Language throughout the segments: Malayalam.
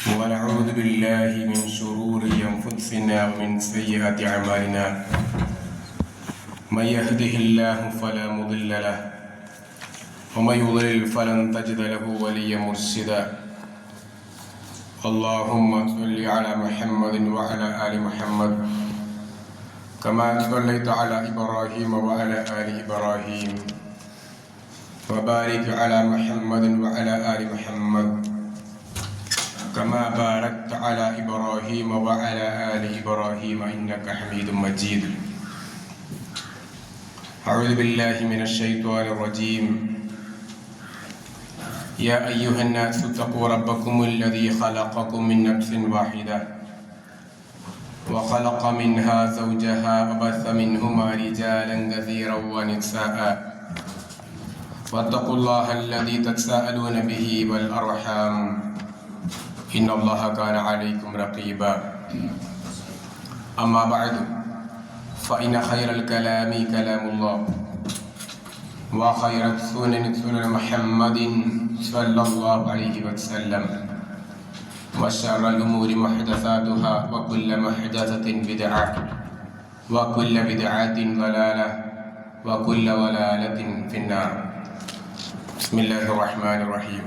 ونعوذ بالله من شرور أنفسنا ومن سيئات أعمالنا من يهده الله فلا مضل له ومن يضلل فلن تجد له وليا مرشدا. اللهم صل على محمد وعلى آل محمد كما صليت على إبراهيم وعلى آل إبراهيم وبارك على محمد وعلى آل محمد كما باركت على إبراهيم وعلى آل إبراهيم إنك حميد مجيد. أعوذ بالله من الشيطان الرجيم. يا أيها الناس اتقوا ربكم الذي خلقكم من نفس واحدة وخلق منها زوجها وبث منهما رجالا كثيرا ونساء واتقوا الله الذي تساءلون به والأرحام إن الله كان عليكم رقيبا. أما بعد فإن خير الكلام كلام الله وخير السنن سنن محمد صلى الله عليه وسلم وشر الأمور محدثاتها وكل محدثة بدعة وكل بدعة ضلالة وكل ضلالة في النار. بسم الله الرحمن الرحيم.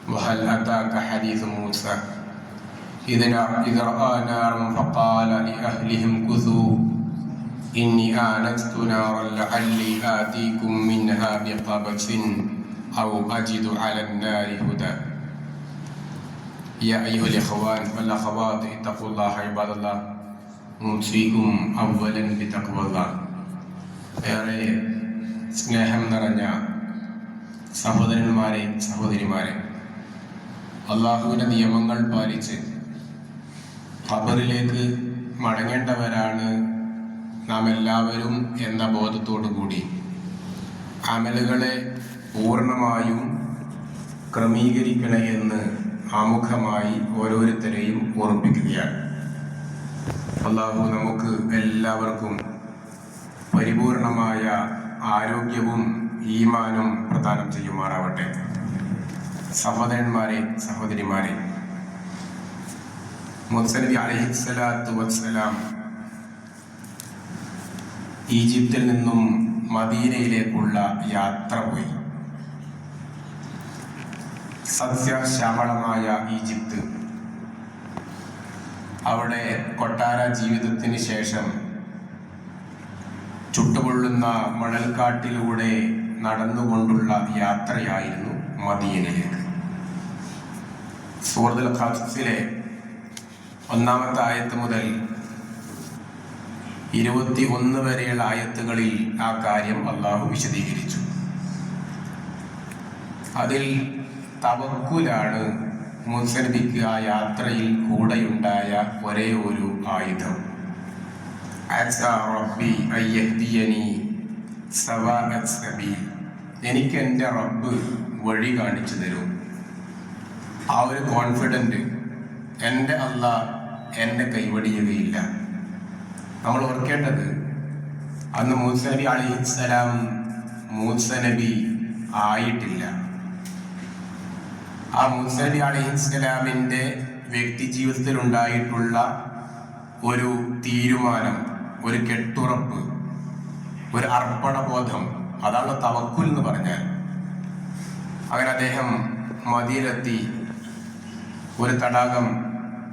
وهل أتاك حديث موسى إذ رأى نارا فقال لأهلهم كثوا إني آنست نارا لعلي آتيكم منها بقبس أو أجد على النار هدى. يا أيها الإخوان والأخوات اتقوا الله عباد الله أوصيكم أولا بتقوى الله. ഏറെ സ്നേഹം നിറഞ്ഞ സഹോദരന്മാരെ സഹോദരിമാരെ, അള്ളാഹുവിൻ്റെ നിയമങ്ങൾ പാലിച്ച് ഖബറിലേക്ക് മടങ്ങേണ്ടവരാണ് നാം എല്ലാവരും എന്ന ബോധത്തോടു കൂടി അമലുകളെ പൂർണ്ണമായും ക്രമീകരിക്കണേ എന്ന് ആമുഖമായി ഓരോരുത്തരെയും ഓർമ്മിപ്പിക്കുകയാണ്. അള്ളാഹു നമുക്ക് എല്ലാവർക്കും പരിപൂർണമായ ആരോഗ്യവും ഈമാനും പ്രദാനം ചെയ്യുമാറാവട്ടെ. സഹോദരന്മാരെ സഹോദരിമാരെ, മൂസ നബി അലൈഹിസ്സലാത്തു വസ്സലാം ഈജിപ്തിൽ നിന്നും മദീനയിലേക്കുള്ള യാത്ര പോയി. സസ്യശ്യാമളമായ ഈജിപ്ത്, അവിടെ കൊട്ടാര ജീവിതത്തിന് ശേഷം ചുട്ടുപൊള്ളുന്ന മണൽക്കാട്ടിലൂടെ നടന്നുകൊണ്ടുള്ള യാത്രയായിരുന്നു മദീനയിലേക്ക്. സൂറത്തുൽ ഖസസിലെ 1-ാമത്തെ ആയത്ത് മുതൽ 21 വരെയുള്ള ആയത്തുകളിൽ ആ കാര്യം അള്ളാഹു വിശദീകരിച്ചു. അതിൽ തവക്കുലാണ് മൂസ നബിക്ക് ആ യാത്രയിൽ കൂടെയുണ്ടായ ഒരേ ഒരു ആയുധം. എനിക്ക് എൻ്റെ റബ്ബ് വഴി കാണിച്ചു തരും. ആ ഒരു കോൺഫിഡൻറ്റ്, എൻ്റെ അല്ലാഹ് എന്നെ കൈവടിയുകയില്ല. നമ്മൾ ഓർക്കേണ്ടത്, അന്ന് മൂസ നബി അലൈഹിസ്സലാം മൂസ നബി ആയിട്ടില്ല. ആ മൂസ നബി അലൈഹിസ്സലാമിൻ്റെ വ്യക്തി ജീവിതത്തിൽ ഉണ്ടായിട്ടുള്ള ഒരു തീരുമാനം, ഒരു കെട്ടുറപ്പ്, ഒരു അർപ്പണബോധം, അതാണ് തവക്കുൽ എന്ന് പറഞ്ഞാൽ. അങ്ങനെ അദ്ദേഹം മദീനയിലെത്തി. ഒരു തടാകം,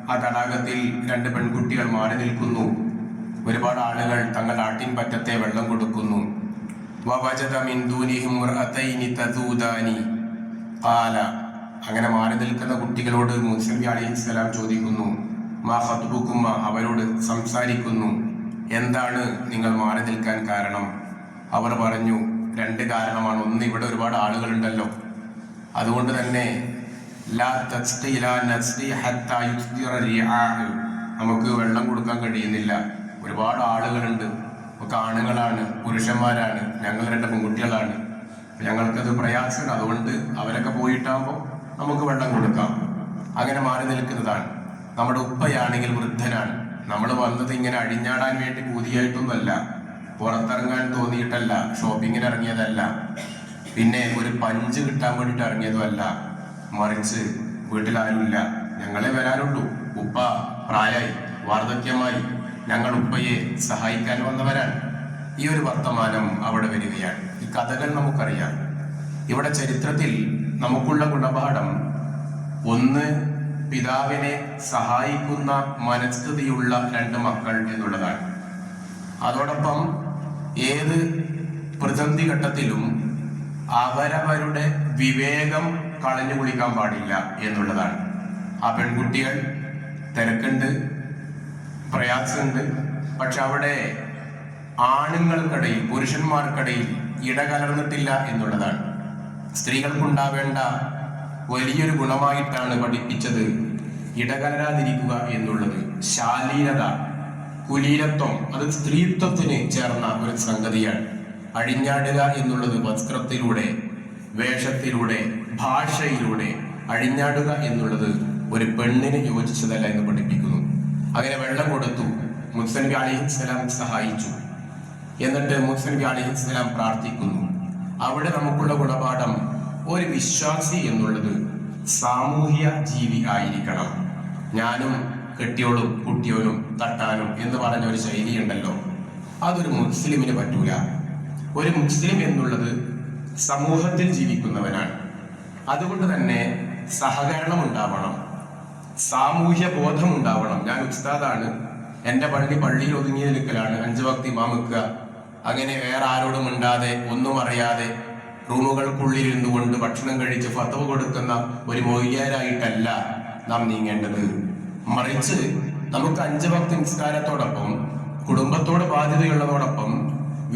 ആ തടാകത്തിൽ 2 പെൺകുട്ടികൾ മാറി നിൽക്കുന്നു. ഒരുപാട് ആളുകൾ തങ്ങളുടെ ആട്ടിൻ പറ്റത്തെ വെള്ളം കൊടുക്കുന്നു. അങ്ങനെ മാറി നിൽക്കുന്ന കുട്ടികളോട് മൂസ നബി അലൈഹിസ്സലാം ചോദിക്കുന്നു, മാ ഖത്ബുകുമ, അവരോട് സംസാരിക്കുന്നു, എന്താണ് നിങ്ങൾ മാറി നിൽക്കാൻ കാരണം? അവർ പറഞ്ഞു, 2 കാരണമാണ്. ഒന്ന്, ഇവിടെ ഒരുപാട് ആളുകളുണ്ടല്ലോ, അതുകൊണ്ട് തന്നെ നമുക്ക് വെള്ളം കൊടുക്കാൻ കഴിയുന്നില്ല. ഒരുപാട് ആളുകളുണ്ട്, ഒക്കെ ആണുങ്ങളാണ്, പുരുഷന്മാരാണ്, ഞങ്ങൾ 2 പെൺകുട്ടികളാണ്, ഞങ്ങൾക്കത് പ്രയാസമാണ്. അതുകൊണ്ട് അവരൊക്കെ പോയിട്ടാകുമ്പോൾ നമുക്ക് വെള്ളം കൊടുക്കാം. അങ്ങനെ മാറി നിൽക്കുന്നതാണ്. നമ്മുടെ ഉപ്പയാണെങ്കിൽ വൃദ്ധനാണ്. നമ്മൾ വന്നത് ഇങ്ങനെ അഴിഞ്ഞാടാൻ വേണ്ടി പൂതിയായിട്ടൊന്നുമല്ല, പുറത്തിറങ്ങാൻ തോന്നിയിട്ടല്ല, ഷോപ്പിങ്ങിന് ഇറങ്ങിയതല്ല, പിന്നെ ഒരു പഞ്ച് കിട്ടാൻ വേണ്ടിയിട്ട് ഇറങ്ങിയതുമല്ല. മറിച്ച് വീട്ടിലാരുമില്ല, ഞങ്ങളെ വരാനുള്ളൂ, ഉപ്പ പ്രായമായി വാർദ്ധക്യമായി, ഞങ്ങൾ ഉപ്പയെ സഹായിക്കാൻ വന്നവരാണ്. ഈ ഒരു വർത്തമാനം അവിടെ വരികയാണ്. ഈ കഥകൾ നമുക്കറിയാം. ഇവിടെ ചരിത്രത്തിൽ നമുക്കുള്ള ഗുണപാഠം ഒന്ന്, പിതാവിനെ സഹായിക്കുന്ന മനസ്ഥിതിയുള്ള 2 മക്കൾ എന്നുള്ളതാണ്. അതോടൊപ്പം ഏത് പ്രതിസന്ധി ഘട്ടത്തിലും അവരവരുടെ വിവേകം കളഞ്ഞു കുളിക്കാൻ പാടില്ല എന്നുള്ളതാണ്. ആ പെൺകുട്ടികൾ തിരക്കുണ്ട്, പ്രയാസമുണ്ട്, പക്ഷെ അവിടെ ആണുങ്ങൾക്കിടയിൽ പുരുഷന്മാർക്കിടയിൽ ഇടകലർന്നിട്ടില്ല എന്നുള്ളതാണ്. സ്ത്രീകൾക്കുണ്ടാവേണ്ട വലിയൊരു ഗുണമായിട്ടാണ് പഠിപ്പിച്ചത് ഇടകലരാതിരിക്കുക എന്നുള്ളത്. ശാലീനത, കുലീനത്വം, അത് സ്ത്രീത്വത്തിന് ചേർന്ന ഒരു സംഗതിയാണ്. അഴിഞ്ഞാടുക എന്നുള്ളത് വസ്ത്രത്തിലൂടെ, വേഷത്തിലൂടെ, ഭാഷയിലൂടെ അഴിഞ്ഞാടുക എന്നുള്ളത് ഒരു പെണ്ണിന് യോജിച്ചതല്ല എന്ന് പഠിപ്പിക്കുന്നു. അങ്ങനെ വെള്ളം കൊടുത്തു, മൂസ നബി അലൈഹിസ്സലാം സഹായിച്ചു. എന്നിട്ട് മൂസ നബി അലൈഹിസ്സലാം പ്രാർത്ഥിക്കുന്നു. അവിടെ നമുക്കുള്ള ഗുണപാഠം, ഒരു വിശ്വാസി എന്നുള്ളത് സാമൂഹ്യ ജീവി ആയിരിക്കണം. ഞാനും കെട്ടിയോളും കുട്ടിയോനും തട്ടാനും എന്ന് പറഞ്ഞ ഒരു ശൈലിയുണ്ടല്ലോ, അതൊരു മുസ്ലിമിന് പറ്റൂല. ഒരു മുസ്ലിം എന്നുള്ളത് സമൂഹത്തിൽ ജീവിക്കുന്നവനാണ്. അതുകൊണ്ട് തന്നെ സഹകരണം ഉണ്ടാവണം, സാമൂഹ്യ ബോധം ഉണ്ടാവണം. ഞാൻ ഉസ്താദാണ്, എൻ്റെ പള്ളിയിൽ ഒതുങ്ങി നിൽക്കലാണ്, 5 വക്ത് ഇമാം വെക്കുക, അങ്ങനെ വേറെ ആരോടും മിണ്ടാതെ ഒന്നും അറിയാതെ റൂമുകൾക്കുള്ളിൽ ഇരുന്നുകൊണ്ട് ഭക്ഷണം കഴിച്ച് ഫത്വ കൊടുക്കുന്ന ഒരു മൊയ്യാരായിട്ടല്ല നാം നീങ്ങേണ്ടത്. മറിച്ച് നമുക്ക് 5 വക്ത് നിസ്കാരത്തോടൊപ്പം കുടുംബത്തോട് ബാധ്യതയുള്ളതോടൊപ്പം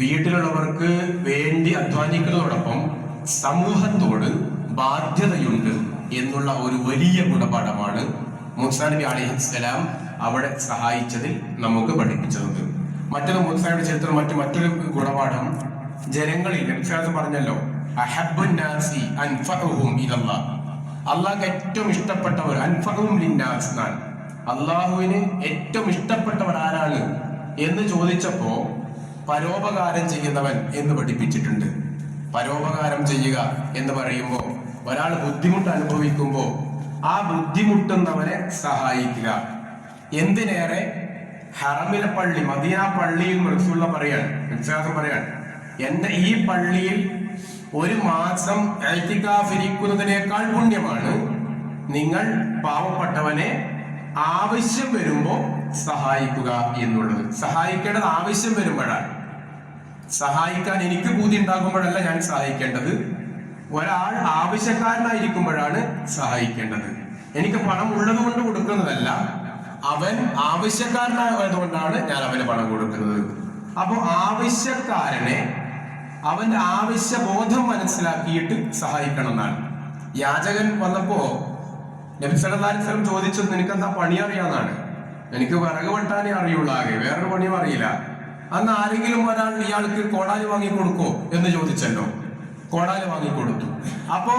വീട്ടിലുള്ളവർക്ക് വേണ്ടി അധ്വാനിക്കുന്നതോടൊപ്പം സമൂഹത്തോട് ബാധ്യതയുണ്ട് എന്നുള്ള ഒരു വലിയ ഗുണപാഠമാണ് മൂസ നബി അലൈഹിസ്സലാം അവിടെ സഹായിച്ചതിൽ നമുക്ക് പഠിപ്പിച്ചത്. മറ്റൊരു മൂസയുടെ ചരിത്രം മറ്റൊരു ഗുണപാഠം, ജനങ്ങളിൽ നബിസ്വല്ലല്ലാഹു പറഞ്ഞല്ലോ, അഹബ്ബുൻ നാസി അൻഫഉഹും ഇലല്ലാഹ്, അള്ളാഹ്ക്ക് ഏറ്റവും ഇഷ്ടപ്പെട്ടവർ, അൻഫഉഹും ലിന്നാസ് എന്നാണ്. അള്ളാഹുവിന് ഏറ്റവും ഇഷ്ടപ്പെട്ടവർ ആരാണ് എന്ന് ചോദിച്ചപ്പോ പരോപകാരം ചെയ്യുന്നവൻ എന്ന് പഠിപ്പിച്ചിട്ടുണ്ട്. പരോപകാരം ചെയ്യുക എന്ന് പറയുമ്പോൾ ഒരാൾ ബുദ്ധിമുട്ട് അനുഭവിക്കുമ്പോൾ ആ ബുദ്ധിമുട്ടുന്നവനെ സഹായിക്കുക. എന്തിനേറെ ഹറമിലെ പള്ളി, മദീന പള്ളിയിൽ റസൂലുള്ളാഹി പറയാണ്, എന്റെ ഈ പള്ളിയിൽ 1 മാസം ഇഅ്തികാഫിരിക്കുന്നതിനേക്കാൾ പുണ്യമാണ് നിങ്ങൾ പാവപ്പെട്ടവനെ ആവശ്യം വരുമ്പോൾ സഹായിക്കുക എന്നുള്ളത്. സഹായിക്കേണ്ടത് ആവശ്യം വരുമ്പോഴാണ്. സഹായിക്കാൻ എനിക്ക് ബുദ്ധി ഉണ്ടാകുമ്പോഴല്ല ഞാൻ സഹായിക്കേണ്ടത്. ഒരാൾ ആവശ്യക്കാരനായിരിക്കുമ്പോഴാണ് സഹായിക്കേണ്ടത്. എനിക്ക് പണം ഉള്ളത് കൊണ്ട് കൊടുക്കുന്നതല്ല, അവൻ ആവശ്യക്കാരനായതുകൊണ്ടാണ് ഞാൻ അവന് പണം കൊടുക്കുന്നത്. അപ്പോൾ ആവശ്യക്കാരനെ അവന്റെ ആവശ്യബോധം മനസ്സിലാക്കിയിട്ട് സഹായിക്കണം എന്നാണ്. യാചകൻ വന്നപ്പോ നബി സല്ലല്ലാഹു അലൈഹി വസല്ലം ചോദിച്ചത്, നിനക്കെന്താ പണി അറിയാന്നാണ്. എനിക്ക് വിറക് വെട്ടാനേ അറിയുള്ളൂ, ആകെ വേറൊരു പണിയും അറിയില്ല. അന്ന് ആരെങ്കിലും ഒരാൾ ഇയാൾക്ക് കോടാലി വാങ്ങിക്കൊടുക്കോ എന്ന് ചോദിച്ചല്ലോ, കോടാലി വാങ്ങിക്കൊടുത്തു. അപ്പോ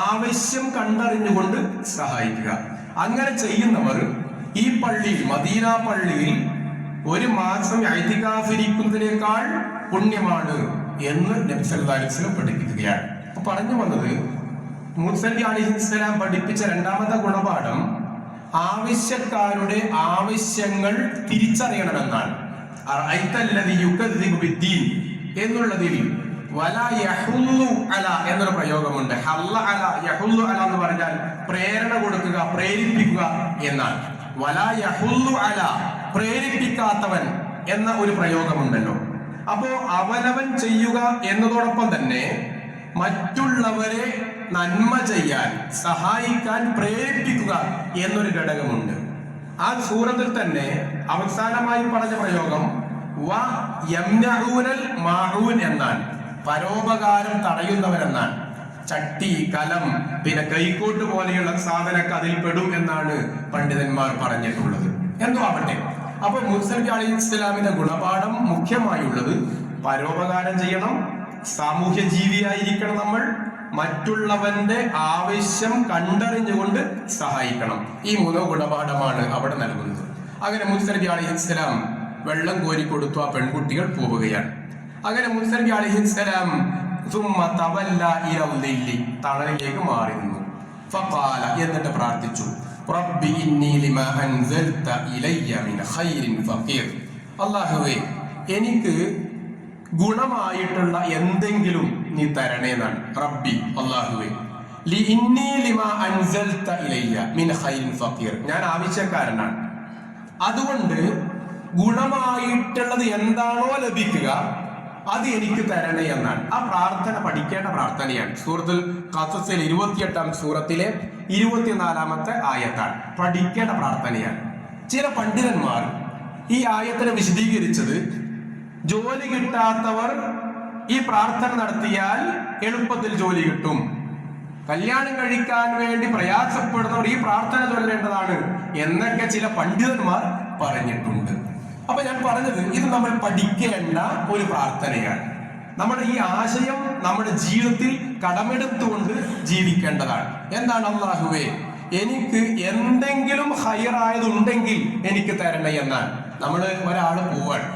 ആവശ്യം കണ്ടറിഞ്ഞുകൊണ്ട് സഹായിക്കുക. അങ്ങനെ ചെയ്യുന്നവർ ഈ പള്ളിയിൽ, മദീന പള്ളിയിൽ 1 മാസം ഇഅ്തികാഫിരിക്കുന്നതിനേക്കാൾ പുണ്യമാണ് എന്ന് നബി സല്ലല്ലാഹു അലൈഹി വസല്ലം പഠിപ്പിക്കുകയാണ്. അപ്പൊ പറഞ്ഞു വന്നത്, മൂസ നബി അലൈഹിസ്സലാം പഠിപ്പിച്ച 2ാമത്തെ ഗുണപാഠം ആവശ്യക്കാരുടെ ആവശ്യങ്ങൾ തിരിച്ചറിയണമെന്നാണ്. എന്നുള്ളതിൽ വലാ യഹുല്ലു അല എന്നൊരു പ്രയോഗമുണ്ട്. ഹല്ല അല, യഹുല്ലു അല എന്ന് പറഞ്ഞാൽ പ്രേരണ കൊടുക്കുക, പ്രേരിപ്പിക്കുക എന്നാണ്. വലാ യഹുല്ലു അല, പ്രേരിപ്പിക്കാത്തവൻ എന്ന ഒരു പ്രയോഗമുണ്ടല്ലോ. അപ്പോ അവനവൻ ചെയ്യുക എന്നതോടൊപ്പം തന്നെ മറ്റുള്ളവരെ നന്മ ചെയ്യാൻ, സഹായിക്കാൻ പ്രേരിപ്പിക്കുക എന്നൊരു ഘടകമുണ്ട്. ആ സൂറത്തിൽ തന്നെ അവസാനമായി പറഞ്ഞ പ്രയോഗം വ യംനഊനൽ മാഊൻ എന്നാണ്. പരോപകാരം തടയുന്നവരെന്നാണ്. ചട്ടി, കലം, പിന്നെ കൈക്കോട്ട് പോലെയുള്ള സാധനമൊക്കെ അതിൽ പെടും എന്നാണ് പണ്ഡിതന്മാർ പറഞ്ഞിട്ടുള്ളത്. എന്തോ ആവട്ടെ, അപ്പൊ മൂസ നബി അലൈഹിസ്സലാമിന്റെ ഗുണപാഠം മുഖ്യമായുള്ളത് പരോപകാരം ചെയ്യണം, സാമൂഹ്യ ജീവിയായിരിക്കണം നമ്മൾ, മറ്റുള്ളവന്റെ ആവശ്യം കണ്ടറിഞ്ഞുകൊണ്ട് സഹായിക്കണം. ഈ 3 ഗുണപാഠമാണ് അവിടെ നൽകുന്നത്. അങ്ങനെ മൂസ നബി അലൈഹിസ്സലാം വെള്ളം കോരി കൊടുത്തു. ആ പെൺകുട്ടികൾ പോവുകയാണ്. അങ്ങനെ മൂസ നബി അലൈഹിസ്സലാം തണലിലേക്ക് മാറി നിന്നു. ഫഖാല, എന്നിട്ട് പ്രാർത്ഥിച്ചു, റബ്ബി ഇന്നി ലിമാ അൻസൽത ഇലയ്യ മിൻ ഖൈരിൻ ഫഖീർ. അല്ലാഹുവേ, എനിക്ക് ഗുണമായിട്ടുള്ള എന്തെങ്കിലും നീ തരണേന്നാണ്. റബ്ബി, അല്ലാഹുവേ, ഇന്നി ലിമാ അൻസൽത ഇലയ്യ മിൻ ഖൈരിൻ ഫഖീർ, ഞാൻ ആവശ്യക്കാരനാണ്, അതുകൊണ്ട് ഗുണമായിട്ടുള്ളത് എന്താണോ ലഭിക്കുക അത് എനിക്ക് തരണേ എന്നാണ്. ആ പ്രാർത്ഥന പഠിക്കേണ്ട പ്രാർത്ഥനയാണ്. സൂറത്തുൽ ഖസസിൽ 28-ാം സൂറത്തിലെ 24-ാമത്തെ ആയത്താണ്. പഠിക്കേണ്ട പ്രാർത്ഥനയാണ്. ചില പണ്ഡിതന്മാർ ഈ ആയത്തിനെ വിശദീകരിച്ചത്, ജോലി കിട്ടാത്തവർ ഈ പ്രാർത്ഥന നടത്തിയാൽ എളുപ്പത്തിൽ ജോലി കിട്ടും, കല്യാണം കഴിക്കാൻ വേണ്ടി പ്രയാസപ്പെടുന്നവർ ഈ പ്രാർത്ഥന ചൊല്ലേണ്ടതാണ് എന്നൊക്കെ ചില പണ്ഡിതന്മാർ പറഞ്ഞിട്ടുണ്ട്. അപ്പൊ ഞാൻ പറഞ്ഞത്, ഇത് നമ്മൾ പഠിക്കേണ്ട ഒരു പ്രാർത്ഥനയാണ്. നമ്മുടെ ഈ ആശയം നമ്മുടെ ജീവിതത്തിൽ കടമെടുത്തുകൊണ്ട് ജീവിക്കേണ്ടതാണ്. എന്താണ്? അല്ലാഹുവേ, എനിക്ക് എന്തെങ്കിലും ഹൈറായതുണ്ടെങ്കിൽ എനിക്ക് തരണേ എന്നാണ്. നമ്മൾ ഒരാള് പോവാണ്,